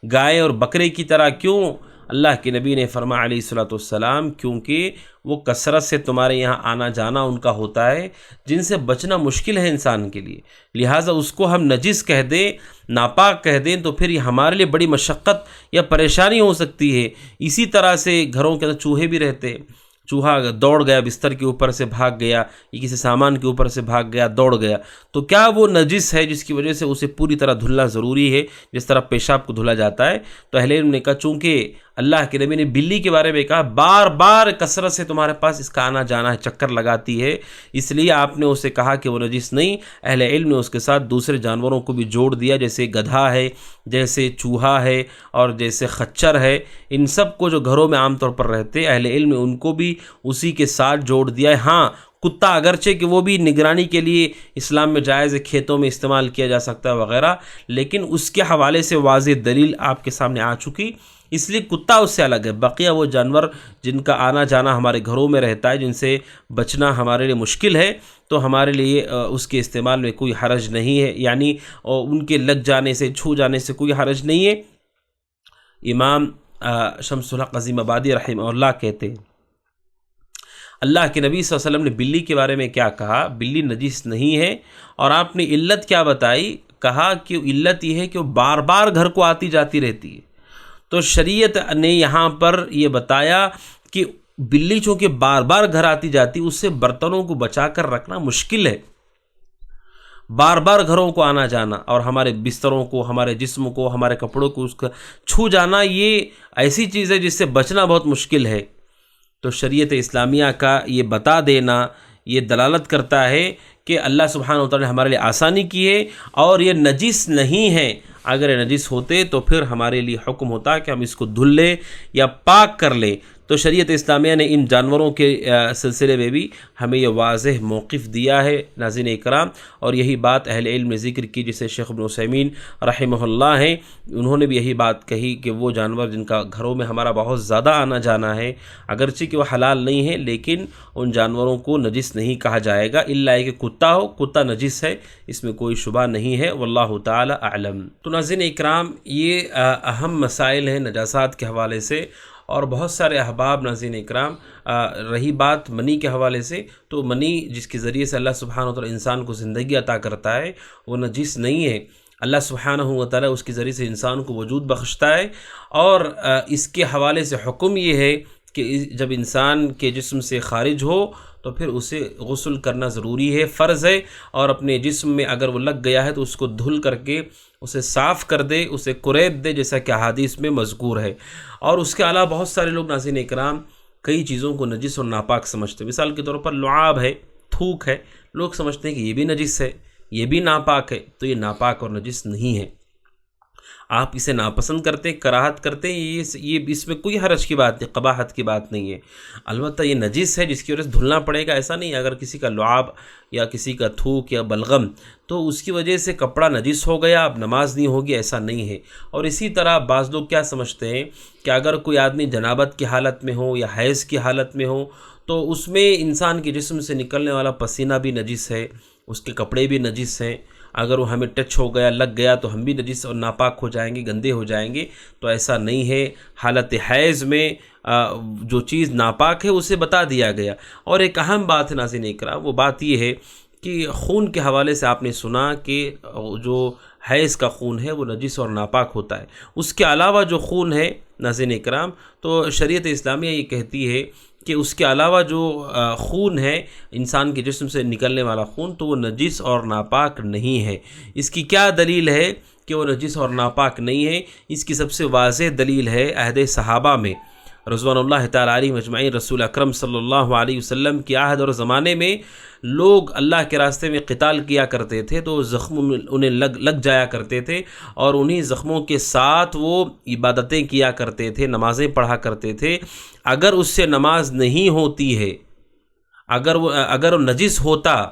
[SPEAKER 1] گائے اور بکرے کی طرح کیوں؟ اللہ کے نبی نے فرمایا علیہ الصلوۃ والسلام، کیونکہ وہ کثرت سے تمہارے یہاں آنا جانا ان کا ہوتا ہے، جن سے بچنا مشکل ہے انسان کے لیے، لہٰذا اس کو ہم نجس کہہ دیں، ناپاک کہہ دیں تو پھر یہ ہمارے لیے بڑی مشقت یا پریشانی ہو سکتی ہے۔ اسی طرح سے گھروں کے اندر چوہے بھی رہتے ہیں، چوہا دوڑ گیا، بستر کے اوپر سے بھاگ گیا، یا کسی سامان کے اوپر سے بھاگ گیا، دوڑ گیا، تو کیا وہ نجس ہے جس کی وجہ سے اسے پوری طرح دھلنا ضروری ہے، جس طرح پیشاب کو دھلا جاتا ہے؟ تو اہل علم نے کہا چونکہ اللہ کے نبی نے بلی کے بارے میں کہا بار بار کثرت سے تمہارے پاس اس کا آنا جانا ہے، چکر لگاتی ہے، اس لیے آپ نے اسے کہا کہ وہ نجس نہیں۔ اہل علم نے اس کے ساتھ دوسرے جانوروں کو بھی جوڑ دیا، جیسے گدھا ہے، جیسے چوہا ہے، اور جیسے خچر ہے، ان سب کو جو گھروں میں عام طور پر رہتے، اہل علم نے ان کو بھی اسی کے ساتھ جوڑ دیا ہے۔ ہاں، کتا اگرچہ کہ وہ بھی نگرانی کے لیے اسلام میں جائز ہے، کھیتوں میں استعمال کیا جا سکتا ہے وغیرہ، لیکن اس کے حوالے سے واضح دلیل آپ کے سامنے آ چکی، اس لیے کتا اس سے الگ ہے۔ بقیہ وہ جانور جن کا آنا جانا ہمارے گھروں میں رہتا ہے، جن سے بچنا ہمارے لیے مشکل ہے، تو ہمارے لیے اس کے استعمال میں کوئی حرج نہیں ہے، یعنی ان کے لگ جانے سے، چھو جانے سے کوئی حرج نہیں ہے۔ امام شمس الحق عظیم آبادی رحمہ اللہ کہتے ہیں، اللہ کے نبی صلی اللہ علیہ وسلم نے بلی کے بارے میں کیا کہا؟ بلی نجس نہیں ہے، اور آپ نے علت کیا بتائی؟ کہا کہ علت یہ ہے کہ وہ بار بار گھر کو آتی جاتی رہتی ہے، تو شریعت نے یہاں پر یہ بتایا کہ بلی چونکہ بار بار گھر آتی جاتی، اس سے برتنوں کو بچا کر رکھنا مشکل ہے۔ بار بار گھروں کو آنا جانا اور ہمارے بستروں کو، ہمارے جسم کو، ہمارے کپڑوں کو اس کا چھو جانا، یہ ایسی چیز ہے جس سے بچنا بہت مشکل ہے۔ تو شریعت اسلامیہ کا یہ بتا دینا یہ دلالت کرتا ہے کہ اللہ سبحانہ وتعالی نے ہمارے لیے آسانی کی ہے، اور یہ نجس نہیں ہے۔ اگر یہ نجس ہوتے تو پھر ہمارے لیے حکم ہوتا کہ ہم اس کو دھل لیں یا پاک کر لیں۔ تو شریعت اسلامیہ نے ان جانوروں کے سلسلے میں بھی ہمیں یہ واضح موقف دیا ہے ناظرین اکرام، اور یہی بات اہل علم نے ذکر کی، جسے شیخ ابن عثیمین رحمہ اللہ ہیں، انہوں نے بھی یہی بات کہی کہ وہ جانور جن کا گھروں میں ہمارا بہت زیادہ آنا جانا ہے، اگرچہ کہ وہ حلال نہیں ہے لیکن ان جانوروں کو نجس نہیں کہا جائے گا، الا کہ کتا ہو، کتا نجس ہے، اس میں کوئی شبہ نہیں ہے، واللہ تعالی اعلم۔ تو ناظرین اکرام، یہ اہم مسائل ہیں نجاسات کے حوالے سے، اور بہت سارے احباب ناظرین اکرام، رہی بات منی کے حوالے سے، تو منی جس کے ذریعے سے اللہ سبحانہ وتعالی انسان کو زندگی عطا کرتا ہے، وہ نجس نہیں ہے۔ اللہ سبحانہ وتعالی اس کے ذریعے سے انسان کو وجود بخشتا ہے، اور اس کے حوالے سے حکم یہ ہے کہ جب انسان کے جسم سے خارج ہو تو پھر اسے غسل کرنا ضروری ہے، فرض ہے، اور اپنے جسم میں اگر وہ لگ گیا ہے تو اس کو دھل کر کے اسے صاف کر دے، اسے قریت دے، جیسا کہ احادیث میں مذکور ہے۔ اور اس کے علاوہ بہت سارے لوگ ناظرین اکرام کئی چیزوں کو نجس اور ناپاک سمجھتے ہیں۔ مثال کے طور پر لعاب ہے، تھوک ہے، لوگ سمجھتے ہیں کہ یہ بھی نجس ہے، یہ بھی ناپاک ہے، تو یہ ناپاک اور نجس نہیں ہے۔ آپ اسے ناپسند کرتے، کراہت کرتے، یہ اس میں کوئی حرج کی بات نہیں، قباحت کی بات نہیں ہے۔ البتہ یہ نجس ہے جس کی وجہ سے دھلنا پڑے گا، ایسا نہیں ہے۔ اگر کسی کا لعاب یا کسی کا تھوک یا بلغم، تو اس کی وجہ سے کپڑا نجس ہو گیا، اب نماز نہیں ہوگی، ایسا نہیں ہے۔ اور اسی طرح بعض لوگ کیا سمجھتے ہیں کہ اگر کوئی آدمی جنابت کی حالت میں ہو یا حیض کی حالت میں ہو تو اس میں انسان کے جسم سے نکلنے والا پسینہ بھی نجس ہے، اس کے کپڑے بھی نجس ہیں، اگر وہ ہمیں ٹچ ہو گیا، لگ گیا، تو ہم بھی نجس اور ناپاک ہو جائیں گے، گندے ہو جائیں گے۔ تو ایسا نہیں ہے۔ حالت حیض میں جو چیز ناپاک ہے اسے بتا دیا گیا۔ اور ایک اہم بات ہے ناظرین اکرام، وہ بات یہ ہے کہ خون کے حوالے سے آپ نے سنا کہ جو حیض کا خون ہے وہ نجس اور ناپاک ہوتا ہے۔ اس کے علاوہ جو خون ہے ناظرین اکرام، تو شریعت اسلامیہ یہ کہتی ہے کہ اس کے علاوہ جو خون ہے انسان کے جسم سے نکلنے والا خون، تو وہ نجس اور ناپاک نہیں ہے۔ اس کی کیا دلیل ہے کہ وہ نجس اور ناپاک نہیں ہے؟ اس کی سب سے واضح دلیل ہے عہد صحابہ میں رضوان اللہ تعالیٰ علیہ مجمعین، رسول اکرم صلی اللہ علیہ وسلم کی عہد اور زمانے میں لوگ اللہ کے راستے میں قتال کیا کرتے تھے تو زخموں میں انہیں لگ جایا کرتے تھے، اور انہی زخموں کے ساتھ وہ عبادتیں کیا کرتے تھے، نمازیں پڑھا کرتے تھے۔ اگر اس سے نماز نہیں ہوتی ہے، اگر وہ نجس ہوتا،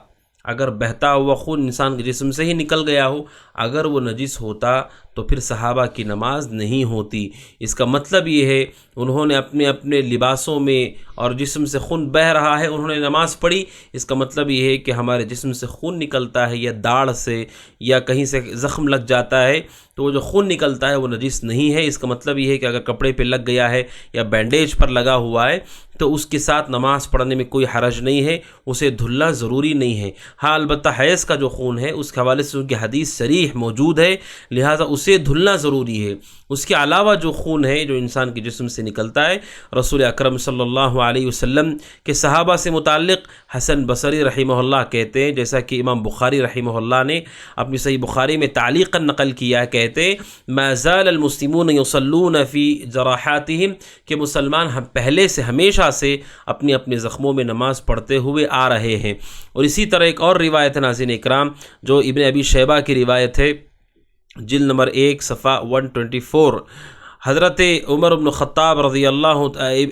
[SPEAKER 1] اگر بہتا ہوا خون انسان کے جسم سے ہی نکل گیا ہو، اگر وہ نجس ہوتا تو پھر صحابہ کی نماز نہیں ہوتی۔ اس کا مطلب یہ ہے انہوں نے اپنے لباسوں میں اور جسم سے خون بہہ رہا ہے، انہوں نے نماز پڑھی، اس کا مطلب یہ ہے کہ ہمارے جسم سے خون نکلتا ہے یا داڑھ سے یا کہیں سے زخم لگ جاتا ہے تو وہ جو خون نکلتا ہے وہ نجس نہیں ہے۔ اس کا مطلب یہ ہے کہ اگر کپڑے پہ لگ گیا ہے یا بینڈیج پر لگا ہوا ہے تو اس کے ساتھ نماز پڑھنے میں کوئی حرج نہیں ہے، اسے دھلنا ضروری نہیں ہے۔ ہاں البتہ حیض کا جو خون ہے اس کے حوالے سے ان کی حدیث صریح موجود ہے، لہٰذا اسے دھلنا ضروری ہے۔ اس کے علاوہ جو خون ہے جو انسان کے جسم سے نکلتا ہے، رسول اکرم صلی اللہ علیہ وسلم کے صحابہ سے متعلق حسن بصری رحمہ اللہ کہتے ہیں، جیسا کہ امام بخاری رحمہ اللہ نے اپنی صحیح بخاری میں تعلیقاً نقل کیا ہے، کہتے ہیں ما زال المسلمون یصلون فی جراحاتہم، کہ مسلمان پہلے سے ہمیشہ سے اپنے اپنے زخموں میں نماز پڑھتے ہوئے آ رہے ہیں۔ اور اسی طرح ایک اور روایت ہے ناظرین اکرام جو ابن ابی شیبہ کی روایت ہے، جلد نمبر 1 صفحہ 124، حضرت عمر بن خطاب رضی اللہ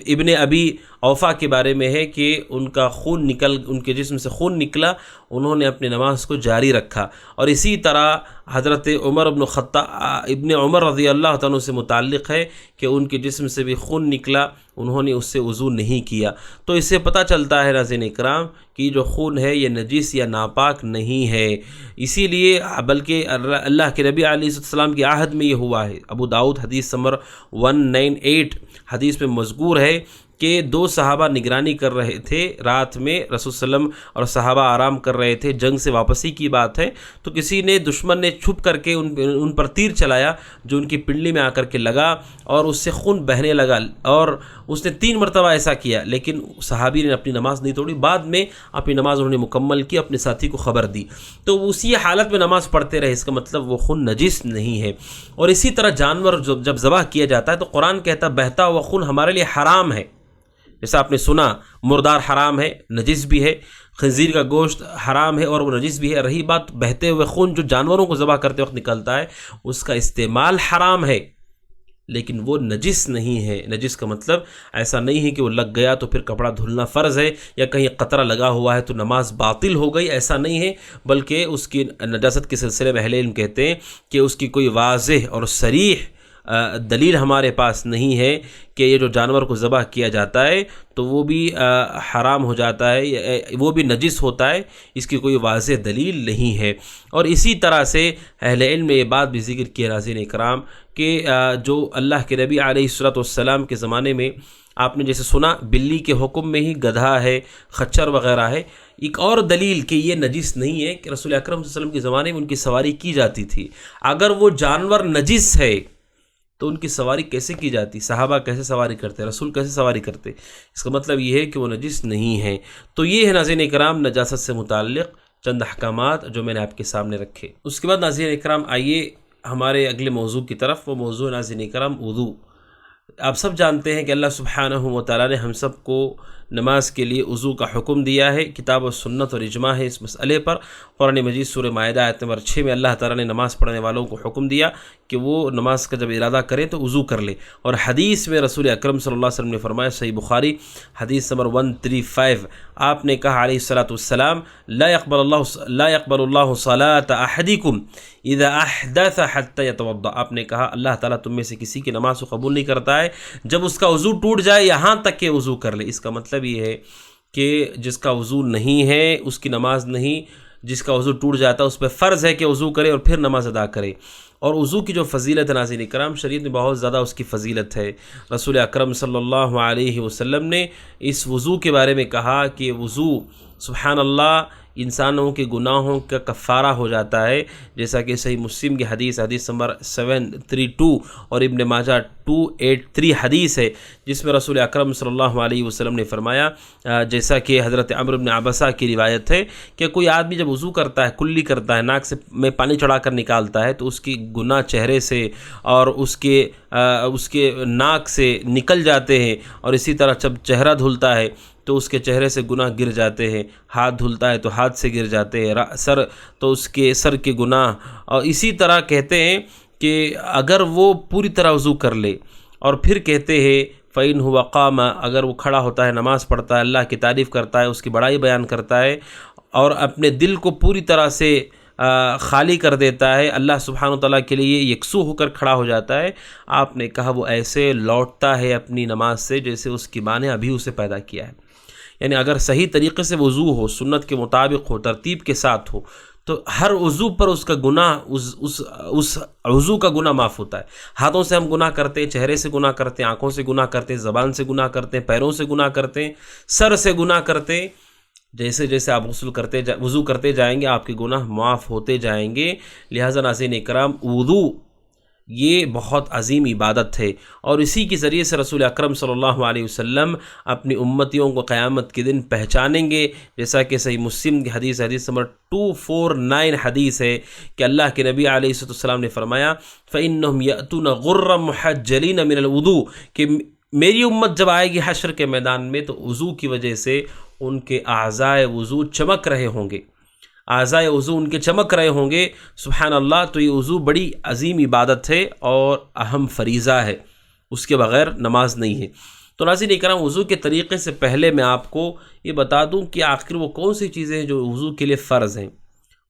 [SPEAKER 1] ابن ابی اوفا کے بارے میں ہے کہ ان کے جسم سے خون نکلا، انہوں نے اپنی نماز کو جاری رکھا۔ اور اسی طرح حضرت عمر بن خطاب ابن عمر رضی اللہ عنہ سے متعلق ہے کہ ان کے جسم سے بھی خون نکلا، انہوں نے اس سے وضو نہیں کیا۔ تو اس سے پتہ چلتا ہے ناظرین اکرام کہ جو خون ہے یہ نجس یا ناپاک نہیں ہے، اسی لیے بلکہ اللہ کے نبی علیہ السلام کی عہد میں یہ ہوا ہے۔ ابو داؤد حدیث نمبر 198 حدیث میں مذکور ہے کہ دو صحابہ نگرانی کر رہے تھے رات میں، رسول صلی اللہ علیہ وسلم اور صحابہ آرام کر رہے تھے، جنگ سے واپسی کی بات ہے، تو کسی نے دشمن نے چھپ کر کے ان پر تیر چلایا جو ان کی پنڈلی میں آ کر کے لگا اور اس سے خون بہنے لگا، اور اس نے 3 مرتبہ ایسا کیا، لیکن صحابی نے اپنی نماز نہیں توڑی، بعد میں اپنی نماز انہوں نے مکمل کی، اپنے ساتھی کو خبر دی، تو اسی حالت میں نماز پڑھتے رہے، اس کا مطلب وہ خون نجس نہیں ہے۔ اور اسی طرح جانور جب ذبح کیا جاتا ہے تو قرآن کہتا ہے بہتا ہوا خون ہمارے لیے حرام ہے، جیسا آپ نے سنا مردار حرام ہے، نجس بھی ہے، خنزیر کا گوشت حرام ہے اور وہ نجس بھی ہے۔ رہی بات بہتے ہوئے خون جو جانوروں کو ذبح کرتے وقت نکلتا ہے اس کا استعمال حرام ہے، لیکن وہ نجس نہیں ہے۔ نجس کا مطلب ایسا نہیں ہے کہ وہ لگ گیا تو پھر کپڑا دھلنا فرض ہے، یا کہیں قطرہ لگا ہوا ہے تو نماز باطل ہو گئی، ایسا نہیں ہے، بلکہ اس کی نجاست کے سلسلے میں اہل علم کہتے ہیں کہ اس کی کوئی واضح اور صریح دلیل ہمارے پاس نہیں ہے کہ یہ جو جانور کو ذبح کیا جاتا ہے تو وہ بھی حرام ہو جاتا ہے، وہ بھی نجس ہوتا ہے، اس کی کوئی واضح دلیل نہیں ہے۔ اور اسی طرح سے اہل علم نے یہ بات بھی ذکر کی ناظرین اکرام کہ جو اللہ کے نبی علیہ الصلوۃ والسلام کے زمانے میں آپ نے جیسے سنا بلی کے حکم میں ہی گدھا ہے، خچر وغیرہ ہے، ایک اور دلیل کہ یہ نجس نہیں ہے کہ رسول اکرم صلی اللہ علیہ وسلم کے زمانے میں ان کی سواری کی جاتی تھی۔ اگر وہ جانور نجس ہے تو ان کی سواری کیسے کی جاتی؟ صحابہ کیسے سواری کرتے؟ رسول کیسے سواری کرتے؟ اس کا مطلب یہ ہے کہ وہ نجس نہیں ہے۔ تو یہ ہے ناظرین اکرام نجاست سے متعلق چند احکامات جو میں نے آپ کے سامنے رکھے۔ اس کے بعد ناظرین اکرام آئیے ہمارے اگلے موضوع کی طرف۔ وہ موضوع ناظرین اکرام وضو۔ آپ سب جانتے ہیں کہ اللہ سبحانہ و تعالیٰ نے ہم سب کو نماز کے لیے وضو کا حکم دیا ہے، کتاب و سنت اور اجماع ہے اس مسئلے پر۔ قرآن مجید سورہ مائدہ آیت نمبر 6 میں اللہ تعالیٰ نے نماز پڑھنے والوں کو حکم دیا کہ وہ نماز کا جب ارادہ کرے تو وضو کر لے، اور حدیث میں رسول اکرم صلی اللہ علیہ وسلم نے فرمایا، صحیح بخاری حدیث نمبر 135، آپ نے کہا علیہ الصلاۃ والسلام لا يقبل اللہ صلاۃ احدکم اذا احدث حتى يتوضا، آپ نے کہا اللہ تعالیٰ تم میں سے کسی کی نماز کو قبول نہیں کرتا ہے جب اس کا وضو ٹوٹ جائے یہاں تک کہ وضو کر لے۔ اس کا مطلب یہ ہے کہ جس کا وضو نہیں ہے اس کی نماز نہیں، جس کا وضو ٹوٹ جاتا ہے اس پہ فرض ہے کہ وضو کرے اور پھر نماز ادا کرے۔ اور وضو کی جو فضیلت ہے ناظرین اکرام، شریعت میں بہت زیادہ اس کی فضیلت ہے۔ رسول اکرم صلی اللہ علیہ وسلم نے اس وضو کے بارے میں کہا کہ وضو سبحان اللہ انسانوں کے گناہوں کا کفارہ ہو جاتا ہے، جیسا کہ صحیح مسلم کی حدیث نمبر 732 اور ابن ماجہ 283 حدیث ہے، جس میں رسول اکرم صلی اللہ علیہ وسلم نے فرمایا، جیسا کہ حضرت عمرو بن عبسہ کی روایت ہے کہ کوئی آدمی جب وضو کرتا ہے، کلی کرتا ہے، ناک سے میں پانی چڑھا کر نکالتا ہے تو اس کی گناہ چہرے سے اور اس کے ناک سے نکل جاتے ہیں، اور اسی طرح جب چہرہ دھلتا ہے تو اس کے چہرے سے گناہ گر جاتے ہیں، ہاتھ دھلتا ہے تو ہاتھ سے گر جاتے ہیں، سر تو اس کے سر کے گناہ، اور اسی طرح کہتے ہیں کہ اگر وہ پوری طرح وضو کر لے، اور پھر کہتے ہیں فَإِنْ هُوَ قَامَ، اگر وہ کھڑا ہوتا ہے، نماز پڑھتا ہے، اللہ کی تعریف کرتا ہے، اس کی بڑائی بیان کرتا ہے، اور اپنے دل کو پوری طرح سے خالی کر دیتا ہے، اللہ سبحانہ و تعالیٰ کے لیے یکسو ہو کر کھڑا ہو جاتا ہے، آپ نے کہا وہ ایسے لوٹتا ہے اپنی نماز سے جیسے اس کی ماں نے ابھی اسے پیدا کیا ہے۔ یعنی اگر صحیح طریقے سے وضو ہو، سنت کے مطابق ہو، ترتیب کے ساتھ ہو، تو ہر وضو پر اس کا گناہ، اس وضو کا گناہ معاف ہوتا ہے۔ ہاتھوں سے ہم گناہ کرتے ہیں، چہرے سے گناہ کرتے ہیں، آنکھوں سے گناہ کرتے ہیں، زبان سے گناہ کرتے ہیں، پیروں سے گناہ کرتے ہیں، سر سے گناہ کرتے ہیں۔ جیسے جیسے آپ وضو کرتے جائیں گے آپ کے گناہ معاف ہوتے جائیں گے۔ لہٰذا ناظرین اکرام وضو یہ بہت عظیم عبادت ہے، اور اسی کے ذریعے سے رسول اکرم صلی اللہ علیہ وسلم اپنی امتیوں کو قیامت کے دن پہچانیں گے، جیسا کہ صحیح مسلم کی حدیث نمبر 249 حدیث ہے کہ اللہ کے نبی علیہ السلام نے فرمایا فَإِنَّهُمْ يَأْتُونَ غُرًّا مُحَجَّلِينَ مِنَ الْوُضُوءِ، کہ میری امت جب آئے گی حشر کے میدان میں تو وضو کی وجہ سے ان کے اعضائے وضو چمک رہے ہوں گے، اعضائے وضو ان کے چمک رہے ہوں گے، سبحان اللہ۔ تو یہ وضو بڑی عظیم عبادت ہے اور اہم فریضہ ہے، اس کے بغیر نماز نہیں ہے۔ تو ناظرین اکرام وضو کے طریقے سے پہلے میں آپ کو یہ بتا دوں کہ آخر وہ کون سی چیزیں ہیں جو وضو کے لیے فرض ہیں،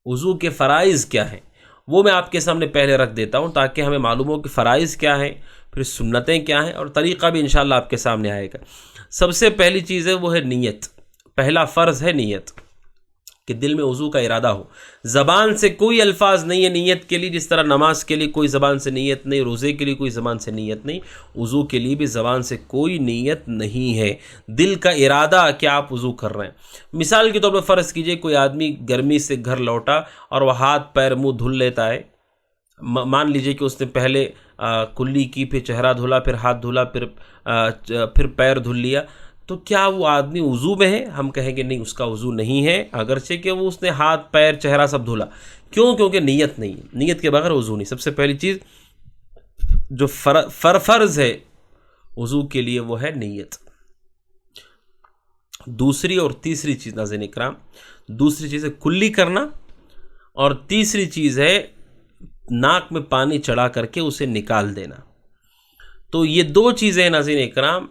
[SPEAKER 1] وضو کے فرائض کیا ہیں، وہ میں آپ کے سامنے پہلے رکھ دیتا ہوں تاکہ ہمیں معلوم ہو کہ فرائض کیا ہیں، پھر سنتیں کیا ہیں، اور طریقہ بھی انشاءاللہ آپ کے سامنے آئے گا۔ سب سے پہلی چیز ہے وہ ہے نیت، پہلا فرض ہے نیت۔ کہ دل میں وضو کا ارادہ ہو. زبان سے کوئی الفاظ نہیں ہے نیت کے لیے، جس طرح نماز کے لیے کوئی زبان سے نیت نہیں، روزے کے لیے کوئی زبان سے نیت نہیں، وضو کے لیے بھی زبان سے کوئی نیت نہیں ہے. دل کا ارادہ کہ آپ وضو کر رہے ہیں. مثال کے طور پر فرض کیجئے کوئی آدمی گرمی سے گھر لوٹا اور وہ ہاتھ پیر منہ دھل لیتا ہے. مان لیجئے کہ اس نے پہلے کلی کی، پھر چہرہ دھلا، پھر ہاتھ دھلا، پھر پیر دھل لیا، تو کیا وہ آدمی وضو میں ہے؟ ہم کہیں گے نہیں، اس کا وضو نہیں ہے، اگرچہ کہ وہ اس نے ہاتھ پیر چہرہ سب دھلا. کیوں؟ کیونکہ نیت نہیں. نیت کے بغیر وضو نہیں. سب سے پہلی چیز جو فرض ہے وضو کے لیے وہ ہے نیت. دوسری اور تیسری چیز ناظرین اکرام، دوسری چیز ہے کلی کرنا، اور تیسری چیز ہے ناک میں پانی چڑھا کر کے اسے نکال دینا. تو یہ دو چیزیں ناظرین اکرام،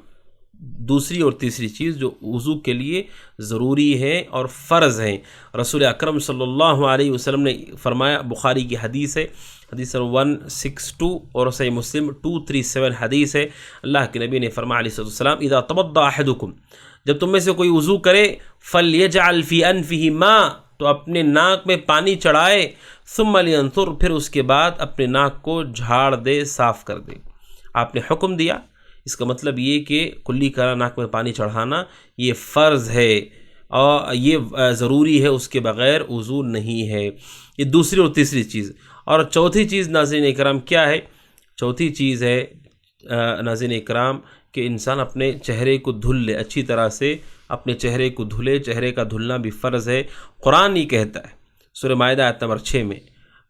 [SPEAKER 1] دوسری اور تیسری چیز جو وضو کے لیے ضروری ہے اور فرض ہیں. رسول اکرم صلی اللہ علیہ وسلم نے فرمایا، بخاری کی حدیث ہے، حدیث 162، اور صحیح مسلم 237 حدیث ہے. اللہ کے نبی نے فرمایا علیہ السلام، اذا توضأ احدکم، جب تم میں سے کوئی وضو کرے، فلیجعل فی انفہ ماء، تو اپنے ناک میں پانی چڑھائے، ثم لینثر، پھر اس کے بعد اپنے ناک کو جھاڑ دے، صاف کر دے. آپ نے حکم دیا. اس کا مطلب یہ کہ کلی کرنا، ناک میں پانی چڑھانا، یہ فرض ہے اور یہ ضروری ہے، اس کے بغیر وضو نہیں ہے. یہ دوسری اور تیسری چیز. اور چوتھی چیز ناظرین اکرام کیا ہے؟ چوتھی چیز ہے ناظرین اکرام کہ انسان اپنے چہرے کو دھل لے، اچھی طرح سے اپنے چہرے کو دھلے. چہرے کا دھلنا بھی فرض ہے. قرآن یہ کہتا ہے سورہ مائدہ آیت نمبر 6 میں،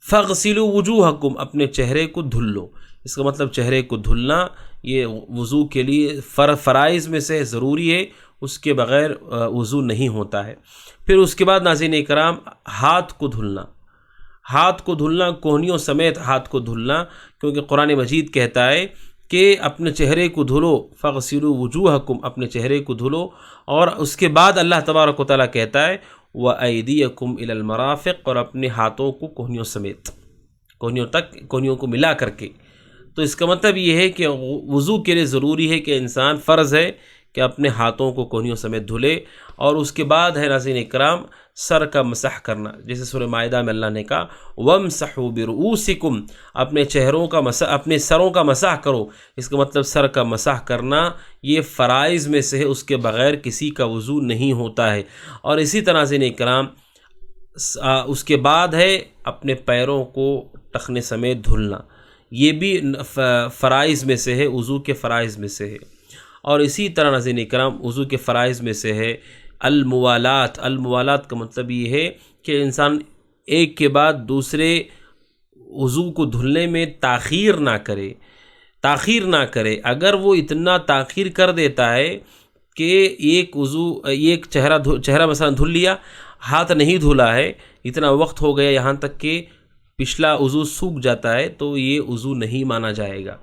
[SPEAKER 1] فَاغْسِلُوا وُجُوهَكُمْ، اپنے چہرے کو دھل لو. اس کا مطلب چہرے کو دھلنا یہ وضو کے لیے فرائض میں سے ضروری ہے، اس کے بغیر وضو نہیں ہوتا ہے. پھر اس کے بعد ناظرین اکرام ہاتھ کو دھلنا. ہاتھ کو دھلنا، کوہنیوں سمیت ہاتھ کو دھلنا، کیونکہ قرآن مجید کہتا ہے کہ اپنے چہرے کو دھلو، فَاغْسِلُوا وُجُوهَكُمْ، اپنے چہرے کو دھلو. اور اس کے بعد اللہ تبارک و تعالیٰ کہتا ہے وَأَيْدِيَكُمْ إِلَى الْمَرَافِقِ، اور اپنے ہاتھوں کو کوہنیوں سمیت، کوہنیوں کو ملا کر کے. تو اس کا مطلب یہ ہے کہ وضو کے لیے ضروری ہے کہ انسان، فرض ہے کہ اپنے ہاتھوں کو کوہنیوں سمیت دھلے. اور اس کے بعد ہے ناظرین اکرام سر کا مسح کرنا، جیسے سورہ مائدہ میں اللہ نے کہا وَامْسَحُوا بِرُؤُوسِكُمْ، اپنے چہروں کا مسح، اپنے سروں کا مسح کرو. اس کا مطلب سر کا مسح کرنا یہ فرائض میں سے ہے، اس کے بغیر کسی کا وضو نہیں ہوتا ہے. اور اسی طرح ناظرین اکرام اس کے بعد ہے اپنے پیروں کو ٹخنے سمیت دھلنا. یہ بھی فرائض میں سے ہے، وضو کے فرائض میں سے ہے. اور اسی طرح ناظرین اکرام وضو کے فرائض میں سے ہے الموالات. الموالات کا مطلب یہ ہے کہ انسان ایک کے بعد دوسرے وضو کو دھلنے میں تاخیر نہ کرے. اگر وہ اتنا تاخیر کر دیتا ہے کہ ایک چہرہ مثلا دھل لیا، ہاتھ نہیں دھلا ہے، اتنا وقت ہو گیا یہاں تک کہ پچھلا وضو سوکھ جاتا ہے، تو یہ وضو نہیں مانا جائے گا.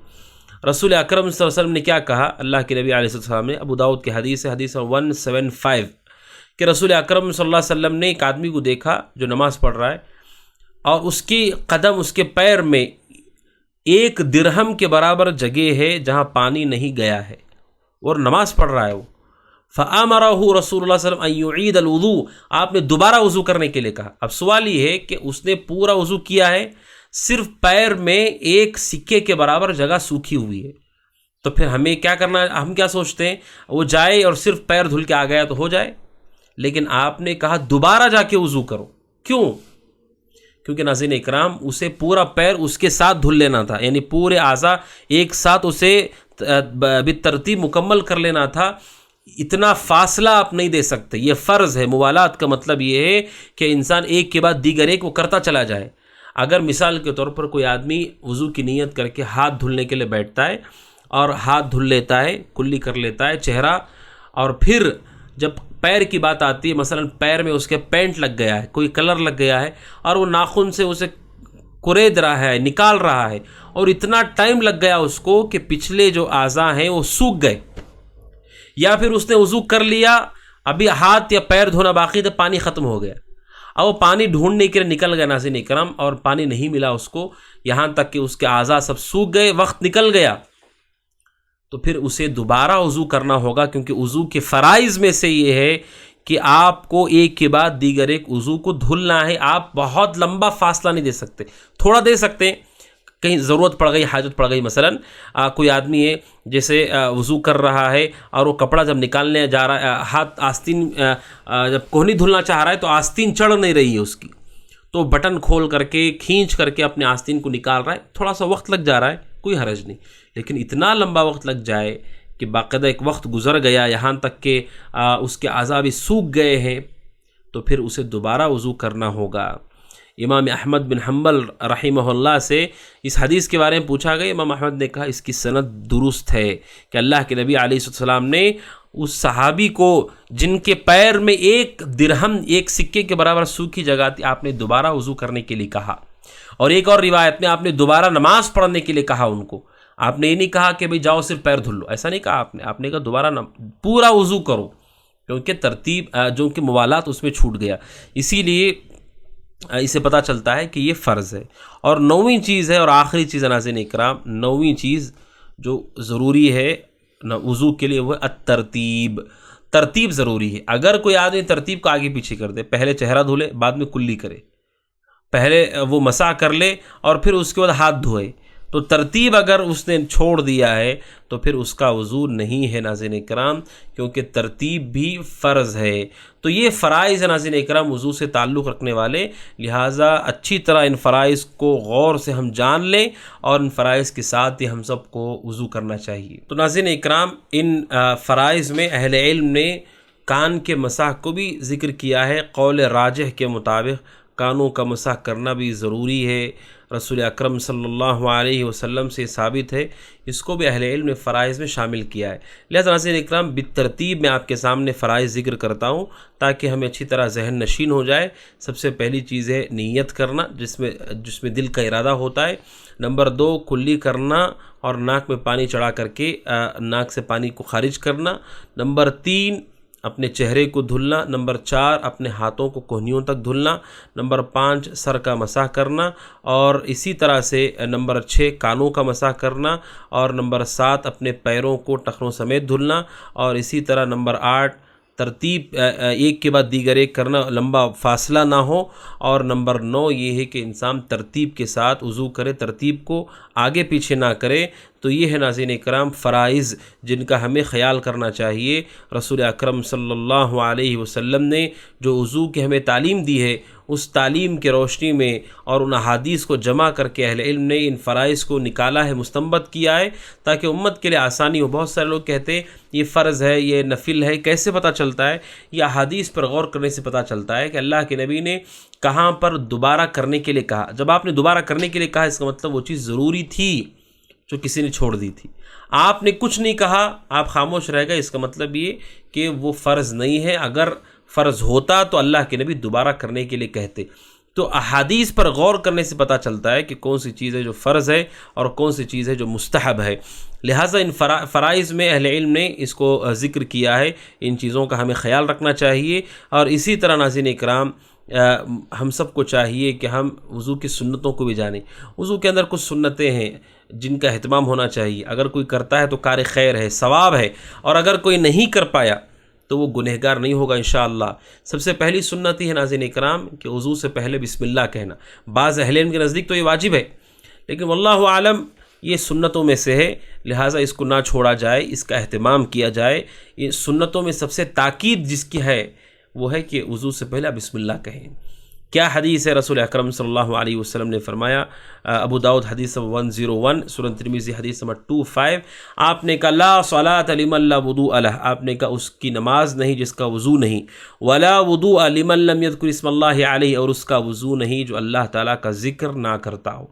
[SPEAKER 1] رسول اکرم صلی اللہ علیہ وسلم نے کیا کہا؟ اللہ کے نبی علیہ السلام نے، ابو داؤد کی حدیث ہے، حدیث 175، کہ رسول اکرم صلی اللہ علیہ وسلم نے ایک آدمی کو دیکھا جو نماز پڑھ رہا ہے، اور اس کی قدم، اس کے پیر میں 1 درہم کے برابر جگہ ہے جہاں پانی نہیں گیا ہے، اور نماز پڑھ رہا ہے وہ. فَآمَرَهُ رسول اللہ صلی اللہ علیہ وسلم أَن يُعِيدَ الْوُضُوءَ، آپ نے دوبارہ وضو کرنے کے لیے کہا. اب سوال یہ ہے کہ اس نے پورا وضو کیا ہے، صرف پیر میں 1 سکے کے برابر جگہ سوکھی ہوئی ہے، تو پھر ہمیں کیا کرنا ہے؟ ہم کیا سوچتے ہیں وہ جائے اور صرف پیر دھل کے آ گیا تو ہو جائے، لیکن آپ نے کہا دوبارہ جا کے وضو کرو. کیوں؟ کیونکہ ناظرین اکرام اسے پورا پیر اس کے ساتھ دھل لینا تھا، یعنی پورے اعضاء ایک ساتھ اسے بالترتیب مکمل کر لینا تھا. اتنا فاصلہ آپ نہیں دے سکتے، یہ فرض ہے. موالات کا مطلب یہ ہے کہ انسان ایک کے بعد دیگر ایک وہ کرتا چلا جائے. اگر مثال کے طور پر کوئی آدمی وضو کی نیت کر کے ہاتھ دھلنے کے لیے بیٹھتا ہے اور ہاتھ دھل لیتا ہے، کلی کر لیتا ہے چہرہ، اور پھر جب پیر کی بات آتی ہے، مثلا پیر میں اس کے پینٹ لگ گیا ہے، کوئی کلر لگ گیا ہے، اور وہ ناخن سے اسے کرید رہا ہے، نکال رہا ہے، اور اتنا ٹائم لگ گیا اس کو کہ پچھلے جو اعضاء ہیں وہ سوکھ گئے. یا پھر اس نے وضو کر لیا، ابھی ہاتھ یا پیر دھونا باقی تھا، پانی ختم ہو گیا، اب وہ پانی ڈھونڈنے کے لیے نکل گیا ناظرین اکرام، اور پانی نہیں ملا اس کو، یہاں تک کہ اس کے اعضاء سب سوکھ گئے، وقت نکل گیا، تو پھر اسے دوبارہ وضو کرنا ہوگا. کیونکہ وضو کے فرائض میں سے یہ ہے کہ آپ کو ایک کے بعد دیگر ایک وضو کو دھلنا ہے. آپ بہت لمبا فاصلہ نہیں دے سکتے, تھوڑا دے سکتے ہیں, کہیں ضرورت پڑ گئی, حاجت پڑ گئی. مثلاً کوئی آدمی ہے جیسے وضو کر رہا ہے اور وہ کپڑا جب نکالنے جا رہا ہے, ہاتھ آستین جب کوہنی دھلنا چاہ رہا ہے تو آستین چڑھ نہیں رہی ہے اس کی, تو بٹن کھول کر کے کھینچ کر کے اپنے آستین کو نکال رہا ہے. تھوڑا سا وقت لگ جا رہا ہے, کوئی حرج نہیں, لیکن اتنا لمبا وقت لگ جائے کہ باقاعدہ ایک وقت گزر گیا یہاں تک کہ اس کے اعضاء بھی سوکھ گئے ہیں, تو پھر اسے دوبارہ وضو کرنا ہوگا. امام احمد بن حنبل رحمہ اللہ سے اس حدیث کے بارے میں پوچھا گیا. امام احمد نے کہا اس کی سند درست ہے کہ اللہ کے نبی علیہ السلام نے اس صحابی کو جن کے پیر میں ایک درہم, ایک سکے کے برابر سوکھی جگہ تھی, آپ نے دوبارہ وضو کرنے کے لیے کہا. اور ایک اور روایت میں آپ نے دوبارہ نماز پڑھنے کے لیے کہا ان کو. آپ نے یہ نہیں کہا کہ بھئی جاؤ صرف پیر دھل لو, ایسا نہیں کہا آپ نے کہا دوبارہ پورا وضو کرو, کیونکہ ترتیب جو کہ موالات اس میں چھوٹ گیا. اسی لیے اسے پتہ چلتا ہے کہ یہ فرض ہے. اور 9ویں چیز ہے اور آخری چیز ناظرین اکرام, 9ویں چیز جو ضروری ہے وضو کے لیے وہ الترتیب. ترتیب ضروری ہے. اگر کوئی آدمی ترتیب کو آگے پیچھے کر دے, پہلے چہرہ دھلے بعد میں کلی کرے, پہلے وہ مسح کر لے اور پھر اس کے بعد ہاتھ دھوئے, تو ترتیب اگر اس نے چھوڑ دیا ہے تو پھر اس کا وضو نہیں ہے ناظرین اکرام, کیونکہ ترتیب بھی فرض ہے. تو یہ فرائض ناظرین اکرام وضو سے تعلق رکھنے والے, لہٰذا اچھی طرح ان فرائض کو غور سے ہم جان لیں اور ان فرائض کے ساتھ ہی ہم سب کو وضو کرنا چاہیے. تو ناظرین اکرام ان فرائض میں اہل علم نے کان کے مسح کو بھی ذکر کیا ہے. قول راجح کے مطابق کانوں کا مسح کرنا بھی ضروری ہے, رسول اکرم صلی اللہ علیہ وسلم سے ثابت ہے. اس کو بھی اہل علم نے فرائض میں شامل کیا ہے. لہذا ناظرین اکرام بالترتیب میں آپ کے سامنے فرائض ذکر کرتا ہوں تاکہ ہمیں اچھی طرح ذہن نشین ہو جائے. سب سے پہلی چیز ہے نیت کرنا, جس میں دل کا ارادہ ہوتا ہے. نمبر 2 کلی کرنا اور ناک میں پانی چڑھا کر کے ناک سے پانی کو خارج کرنا. نمبر 3 اپنے چہرے کو دھلنا. نمبر 4 اپنے ہاتھوں کو کوہنیوں تک دھلنا. نمبر 5 سر کا مسح کرنا, اور اسی طرح سے نمبر 6 کانوں کا مسح کرنا, اور نمبر 7 اپنے پیروں کو ٹخنوں سمیت دھلنا, اور اسی طرح نمبر 8 ترتیب ایک کے بعد دیگر ایک کرنا, لمبا فاصلہ نہ ہو, اور نمبر 9 یہ ہے کہ انسان ترتیب کے ساتھ وضو کرے, ترتیب کو آگے پیچھے نہ کرے. تو یہ ہے ناظرین اکرام فرائض جن کا ہمیں خیال کرنا چاہیے. رسول اکرم صلی اللہ علیہ وسلم نے جو وضو کی ہمیں تعلیم دی ہے, اس تعلیم کے روشنی میں اور ان احادیث کو جمع کر کے اہل علم نے ان فرائض کو نکالا ہے, مستنبط کیا ہے تاکہ امت کے لیے آسانی ہو. بہت سارے لوگ کہتے ہیں یہ فرض ہے, یہ نفل ہے. کیسے پتہ چلتا ہے؟ یہ احادیث پر غور کرنے سے پتہ چلتا ہے کہ اللہ کے نبی نے کہاں پر دوبارہ کرنے کے لیے کہا. جب آپ نے دوبارہ کرنے کے لیے کہا, اس کا مطلب وہ چیز ضروری تھی جو کسی نے چھوڑ دی تھی. آپ نے کچھ نہیں کہا, آپ خاموش رہ گئے, اس کا مطلب یہ کہ وہ فرض نہیں ہے. اگر فرض ہوتا تو اللہ کے نبی دوبارہ کرنے کے لیے کہتے. تو احادیث پر غور کرنے سے پتہ چلتا ہے کہ کون سی چیز ہے جو فرض ہے اور کون سی چیز ہے جو مستحب ہے. لہٰذا ان فرائض میں اہل علم نے اس کو ذکر کیا ہے. ان چیزوں کا ہمیں خیال رکھنا چاہیے. اور اسی طرح ناظرین اکرام ہم سب کو چاہیے کہ ہم وضو کی سنتوں کو بھی جانیں. وضو کے اندر کچھ سنتیں ہیں جن کا اہتمام ہونا چاہیے. اگر کوئی کرتا ہے تو کار خیر ہے, ثواب ہے, اور اگر کوئی نہیں کر پایا تو وہ گنہگار نہیں ہوگا انشاءاللہ. سب سے پہلی سنت ہی ہے ناظرین اکرام کہ وضو سے پہلے بسم اللہ کہنا. بعض اہل علم کے نزدیک تو یہ واجب ہے, لیکن واللہ عالم یہ سنتوں میں سے ہے, لہٰذا اس کو نہ چھوڑا جائے, اس کا اہتمام کیا جائے. یہ سنتوں میں سب سے تاکید جس کی ہے وہ ہے کہ وضو سے پہلے بسم اللہ کہیں. کیا حدیث ہے؟ رسول اکرم صلی اللہ علیہ وسلم نے فرمایا, ابو داؤد حدیث نمبر 101, سنن ترمذی حدیث نمبر 25, آپ نے کہا لا صلاۃ لمن لا وضوء لہ, آپ نے کہا اس کی نماز نہیں جس کا وضو نہیں, ولا وضوء لمن لم یذکر اسم اللہ علیہ, اور اس کا وضو نہیں جو اللہ تعالیٰ کا ذکر نہ کرتا ہو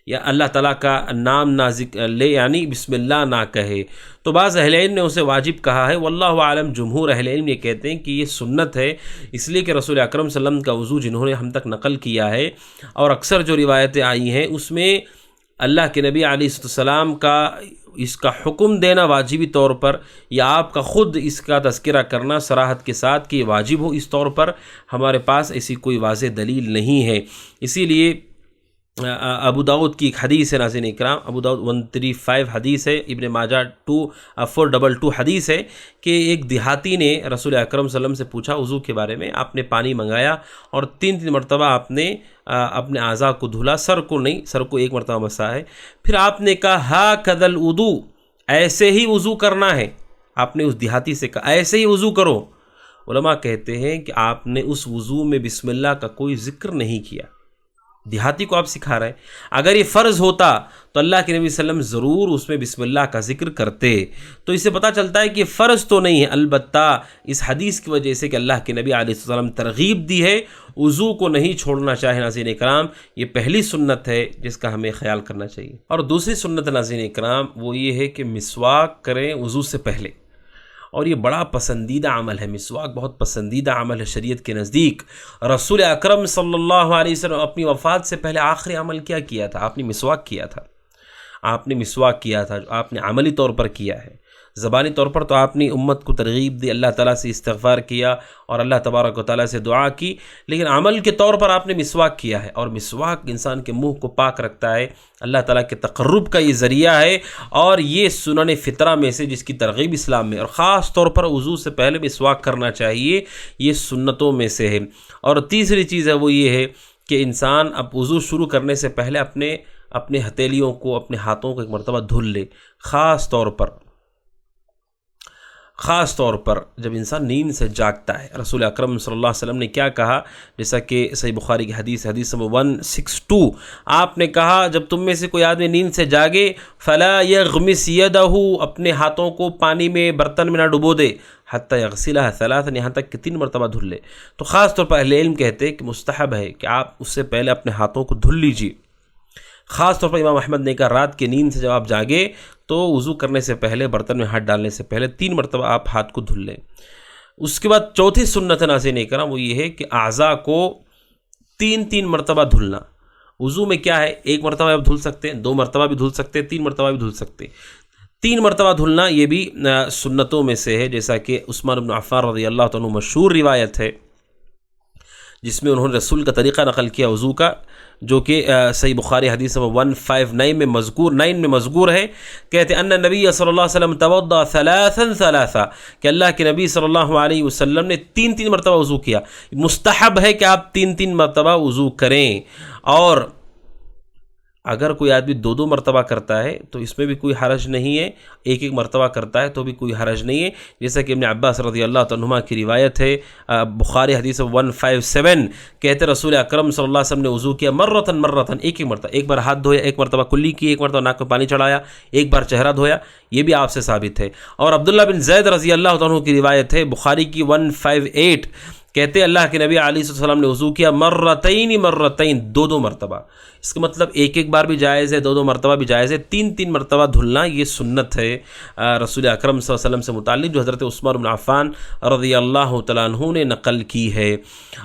[SPEAKER 1] یا اللہ تعالیٰ کا نام نہ ذکر لے, یعنی بسم اللہ نہ کہے. تو بعض اہل علم نے اسے واجب کہا ہے. واللہ عالم جمہور اہل علم یہ کہتے ہیں کہ یہ سنت ہے, اس لیے کہ رسول اکرم صلی اللہ علیہ وسلم کا وضو جنہوں نے ہم تک نقل کیا ہے, اور اکثر جو روایتیں آئی ہیں اس میں اللہ کے نبی علیہ السلام کا اس کا حکم دینا واجبی طور پر, یا آپ کا خود اس کا تذکرہ کرنا صراحت کے ساتھ کہ یہ واجب ہو, اس طور پر ہمارے پاس ایسی کوئی واضح دلیل نہیں ہے. اسی لیے ابو داؤد کی ایک حدیث ہے ناظرین اکرام، ابو داؤد 135 حدیث ہے، ابن ماجہ 422 حدیث ہے کہ ایک دیہاتی نے رسول اکرم صلی اللہ علیہ وسلم سے پوچھا وضو کے بارے میں، آپ نے پانی منگایا اور 3 مرتبہ آپ نے اپنے اعضاء کو دھلا، سر کو نہیں، سر کو 1 مرتبہ مسا ہے، پھر آپ نے کہا ہا کدل وضو، ایسے ہی وضو کرنا ہے، آپ نے اس دیہاتی سے کہا ایسے ہی وضو کرو۔ علماء کہتے ہیں کہ آپ نے اس وضو میں بسم اللہ کا کوئی ذکر نہیں کیا، دیہاتی کو آپ سکھا رہے ہیں۔ اگر یہ فرض ہوتا تو اللہ کے نبی صلی اللہ علیہ وسلم ضرور اس میں بسم اللہ کا ذکر کرتے، تو اس سے پتہ چلتا ہے کہ یہ فرض تو نہیں ہے، البتہ اس حدیث کی وجہ سے کہ اللہ کے نبی علیہ السلام ترغیب دی ہے، وضو کو نہیں چھوڑنا چاہے ناظرین اکرام، یہ پہلی سنت ہے جس کا ہمیں خیال کرنا چاہیے۔ اور دوسری سنت ناظرین اکرام وہ یہ ہے کہ مسواک کریں وضو سے پہلے، اور یہ بڑا پسندیدہ عمل ہے، مسواک بہت پسندیدہ عمل ہے شریعت کے نزدیک۔ رسول اکرم صلی اللہ علیہ وسلم اپنی وفات سے پہلے آخری عمل کیا تھا؟ آپ نے مسواک کیا تھا، آپ نے مسواک کیا تھا، جو آپ نے عملی طور پر کیا ہے۔ زبانی طور پر تو آپ نے امت کو ترغیب دی، اللہ تعالیٰ سے استغفار کیا اور اللہ تبارک و تعالیٰ سے دعا کی، لیکن عمل کے طور پر آپ نے مسواک کیا ہے، اور مسواک انسان کے منہ کو پاک رکھتا ہے، اللہ تعالیٰ کے تقرب کا یہ ذریعہ ہے، اور یہ سنن فطرہ میں سے جس کی ترغیب اسلام میں، اور خاص طور پر وضو سے پہلے مسواک کرنا چاہیے، یہ سنتوں میں سے ہے۔ اور تیسری چیز ہے وہ یہ ہے کہ انسان اب وضو شروع کرنے سے پہلے اپنے ہتھیلیوں کو، اپنے ہاتھوں کو 1 مرتبہ دھل لے، خاص طور پر جب انسان نیند سے جاگتا ہے۔ رسول اکرم صلی اللہ علیہ وسلم نے کیا کہا، جیسا کہ صحیح بخاری کی حدیث نمبر 162، آپ نے کہا جب تم میں سے کوئی آدمی نیند سے جاگے فلا یغمس یدہ، اپنے ہاتھوں کو پانی میں، برتن میں نہ ڈبو دے، حتی یغسلہ ثلاثا، یہاں تک کہ 3 مرتبہ دھل لے۔ تو خاص طور پر اہل علم کہتے ہیں کہ مستحب ہے کہ آپ اس سے پہلے اپنے ہاتھوں کو دھل لیجیے۔ خاص طور پر امام احمد نے کہا رات کی نیند سے جب آپ جاگے تو وضو کرنے سے پہلے، برتن میں ہاتھ ڈالنے سے پہلے 3 مرتبہ آپ ہاتھ کو دھل لیں۔ اس کے بعد چوتھی سنت ناظرین اکرام وہ یہ ہے کہ اعضاء کو 3 مرتبہ دھلنا۔ وضو میں کیا ہے، 1 مرتبہ آپ دھل سکتے ہیں، 2 مرتبہ بھی دھل سکتے ہیں، 3 مرتبہ بھی دھل سکتے ہیں۔ 3 مرتبہ دھلنا یہ بھی سنتوں میں سے ہے، جیسا کہ عثمان بن عفان رضی اللہ عنہ مشہور روایت ہے جس میں انہوں نے رسول کا طریقہ نقل کیا وضو کا، جو کہ صحیح بخاری حدیث نمبر 159 میں مذکور ہے۔ کہتے ہیں ان نبی صلی اللہ علیہ وسلم توضأ ثلاثا، کہ اللہ کے نبی صلی اللہ علیہ وسلم نے 3 مرتبہ وضو کیا۔ مستحب ہے کہ آپ 3 مرتبہ وضو کریں، اور اگر کوئی آدمی 2 مرتبہ کرتا ہے تو اس میں بھی کوئی حرج نہیں ہے، 1 مرتبہ کرتا ہے تو بھی کوئی حرج نہیں ہے، جیسا کہ ابن عباس رضی اللہ عنہما کی روایت ہے، بخاری حدیث 157، کہتے رسول اکرم صلی اللہ علیہ وسلم نے وضو کیا مرتن، ایک مرتبہ، ایک بار ہاتھ دھویا، 1 مرتبہ کلی کی، 1 مرتبہ ناک میں پانی چڑھایا، 1 بار چہرہ دھویا، یہ بھی آپ سے ثابت ہے۔ اور عبداللہ بن زید رضی اللہ عنہ کی روایت ہے، بخاری کی 158، کہتے اللہ کے نبی علیہ السلام نے وضو کیا مرتین، 2 مرتبہ۔ اس کا مطلب 1 بار بھی جائز ہے، 2 مرتبہ بھی جائز ہے، 3 مرتبہ دھلنا یہ سنت ہے رسول اکرم صلی اللہ علیہ وسلم سے متعلق، جو حضرت عثمان بن عفان رضی اللہ تعالیٰ عنہ نے نقل کی ہے۔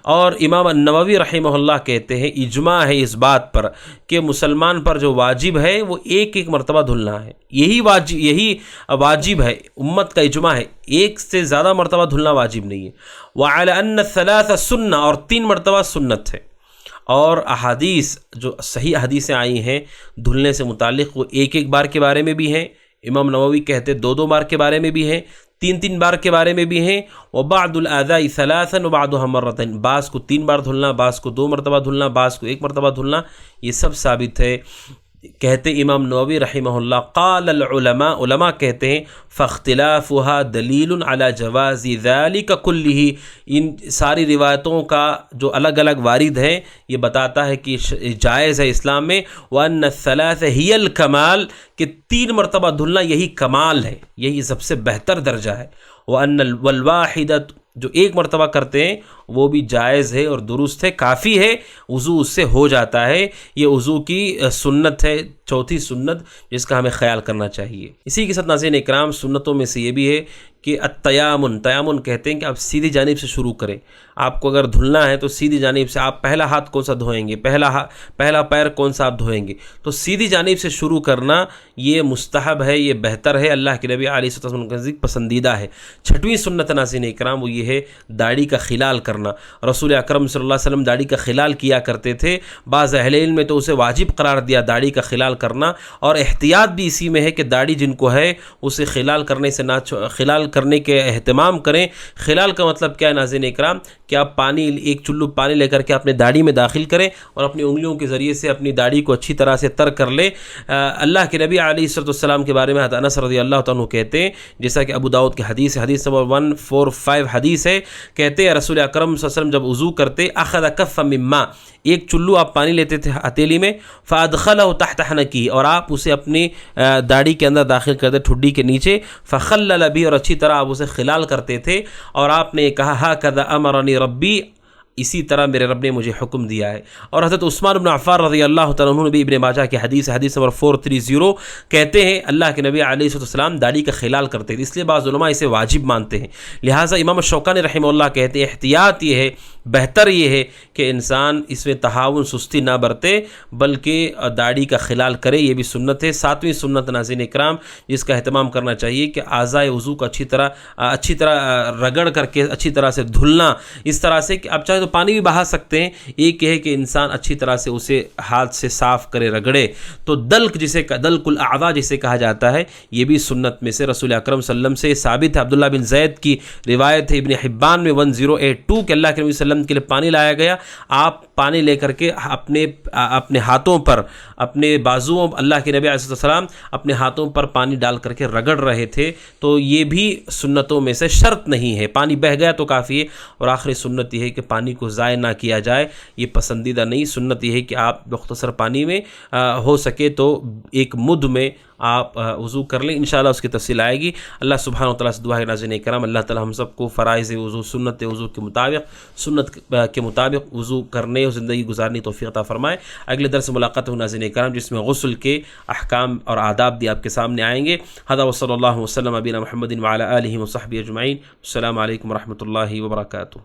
[SPEAKER 1] اور امام النووی رحمہ اللہ کہتے ہیں اجماع ہے اس بات پر کہ مسلمان پر جو واجب ہے وہ 1 مرتبہ دھلنا ہے، یہی واجب ہے، امت کا اجماع ہے، 1 سے زیادہ مرتبہ دھلنا واجب نہیں ہے۔ وَعَلَى أَنَّ الثَّلَاثَ سُنَّةٌ، اور 3 مرتبہ سنت ہے۔ اور احادیث جو صحیح حدیثیں آئی ہیں دھلنے سے متعلق وہ 1 بار کے بارے میں بھی ہیں، امام نووی کہتے 2 بار کے بارے میں بھی ہیں، 3 بار کے بارے میں بھی ہیں، وَبَعْضُ الْأَعْضَاءِ ثَلَاثًا وَبَعْضُهَا مَرَّتَيْنِ، بعض کو 3 بار دھلنا، بعض کو 2 مرتبہ دھلنا، بعض کو 1 مرتبہ دھلنا، یہ سب ثابت ہے۔ کہتے امام نووی رحمہ اللہ قال العلماء، علماء کہتے ہیں فاختلافها دلیل علی جواز ذلك کلہ، ان ساری روایتوں کا جو الگ الگ وارد ہیں یہ بتاتا ہے کہ جائز ہے اسلام میں، وان الثلاث هي الکمال، کہ 3 مرتبہ دھلنا یہی کمال ہے، یہی سب سے بہتر درجہ ہے، وان والواحدۃ، جو 1 مرتبہ کرتے ہیں وہ بھی جائز ہے اور درست ہے، کافی ہے، وضو اس سے ہو جاتا ہے۔ یہ وضو کی سنت ہے، چوتھی سنت جس کا ہمیں خیال کرنا چاہیے۔ اسی کے ساتھ ناظرین اکرام سنتوں میں سے یہ بھی ہے کہ التیامن، تیامن کہتے ہیں کہ آپ سیدھی جانب سے شروع کریں. آپ کو اگر دھلنا ہے تو سیدھی جانب سے. آپ پہلا ہاتھ کون سا دھوئیں گے، پہلا پیر کون سا آپ دھوئیں گے، تو سیدھی جانب سے شروع کرنا یہ مستحب ہے، یہ بہتر ہے، اللہ کے نبی علیہ الصلوۃ والسلام کے نزدیک پسندیدہ ہے. 6ویں سنت ناظرین اکرام وہ یہ ہے داڑھی کا خلال کرنا. رسول اکرم صلی اللہ علیہ وسلم داڑھی کا خلال کیا کرتے تھے. بعض اہل علم میں تو اسے واجب قرار دیا داڑھی کا خلال کرنا، اور احتیاط بھی اسی میں ہے کہ داڑھی جن کو ہے اسے خلال کرنے سے خلال کرنے کے اہتمام کریں. خلال کا مطلب کیا ہے ناظرین اکرام، کہ آپ ایک چلو پانی لے کر کے اپنے داڑھی میں داخل کریں اور اپنی انگلیوں کے ذریعے سے اپنی داڑھی کو اچھی طرح سے تر کر لیں. اللہ کے نبی علیہ الصلوۃ والسلام کے بارے میں حضرت انس رضی اللہ تعالیٰ عنہ کہتے ہیں، جیسا کہ ابو داؤد کی حدیث نمبر 145 حدیث ہے، کہتے ہیں رسول اکرم صلی اللہ علیہ وسلم جب وضو کرتے اخذ کف من ماء، ایک چلو آپ پانی لیتے تھے ہتھیلی میں، فادخلہ تحت حنکی، اور آپ اسے اپنی داڑھی کے اندر داخل کرتے ٹھڈی کے نیچے، فخلل بھی، اور اچھی طرح آپ اسے خلال کرتے تھے. اور آپ نے کہا ہاکذا امرنی ربی، اسی طرح میرے رب نے مجھے حکم دیا ہے. اور حضرت عثمان بن عفان رضی اللہ تعالیٰ عنہ نے بھی ابن ماجہ کی حدیث نمبر 430 کہتے ہیں اللہ کے نبی علیہ السلام داڑھی کا خلال کرتے تھے، اس لیے بعض علماء اسے واجب مانتے ہیں. لہٰذا امام شوکانی رحمہ اللہ کہتے ہیں احتیاط یہ ہے، بہتر یہ ہے کہ انسان اس میں تہاون سستی نہ برتے بلکہ داڑھی کا خلال کرے، یہ بھی سنت ہے. 7ویں سنت ناظرین اکرام جس کا اہتمام کرنا چاہیے کہ اعضائے وضو کو اچھی طرح رگڑ کر کے اچھی طرح سے دھلنا، اس طرح سے کہ آپ چاہے تو پانی بھی بہا سکتے ہیں. ایک یہ ہے کہ انسان اچھی طرح سے اسے ہاتھ سے صاف کرے، رگڑے. تو دلک الاعضاء جسے کہا جاتا ہے، یہ بھی سنت میں سے رسول اکرم صلی اللہ علیہ وسلم سے ثابت ہے. عبداللہ بن زید کی روایت ہے ابن حبان میں 1082 کہ اللہ کے نبی صلی اللہ علیہ وسلم کے لیے پانی لایا گیا. آپ پانی لے کر کے اپنے ہاتھوں پر، اپنے بازوؤں، اللہ کے نبی علیہ السلام اپنے ہاتھوں پر پانی ڈال کر کے رگڑ رہے تھے. تو یہ بھی سنتوں میں سے، شرط نہیں ہے، پانی بہہ گیا تو کافی ہے. اور آخری سنت یہ ہے کہ پانی کو ضائع نہ کیا جائے، یہ پسندیدہ نہیں. سنت یہ ہے کہ آپ مختصر پانی میں ہو سکے تو ایک مد میں آپ وضو کر لیں. انشاءاللہ اس کی تفصیل آئے گی. اللہ سبحانہ وتعالیٰ سے دعا ہے ناظرین کرام، اللہ تعالیٰ ہم سب کو فرائض وضو، سنت وضو کے مطابق وضو کرنے اور زندگی گزارنے توفیق عطا فرمائے. اگلے درس ملاقات ہو ناظرین کرام جس میں غسل کے احکام اور آداب بھی آپ کے سامنے آئیں گے. ھذا وصلی اللہ وسلم علی نبینا محمد وعلی آلہ وصحبہ اجمعین. السلام علیکم ورحمۃ اللہ وبرکاتہ.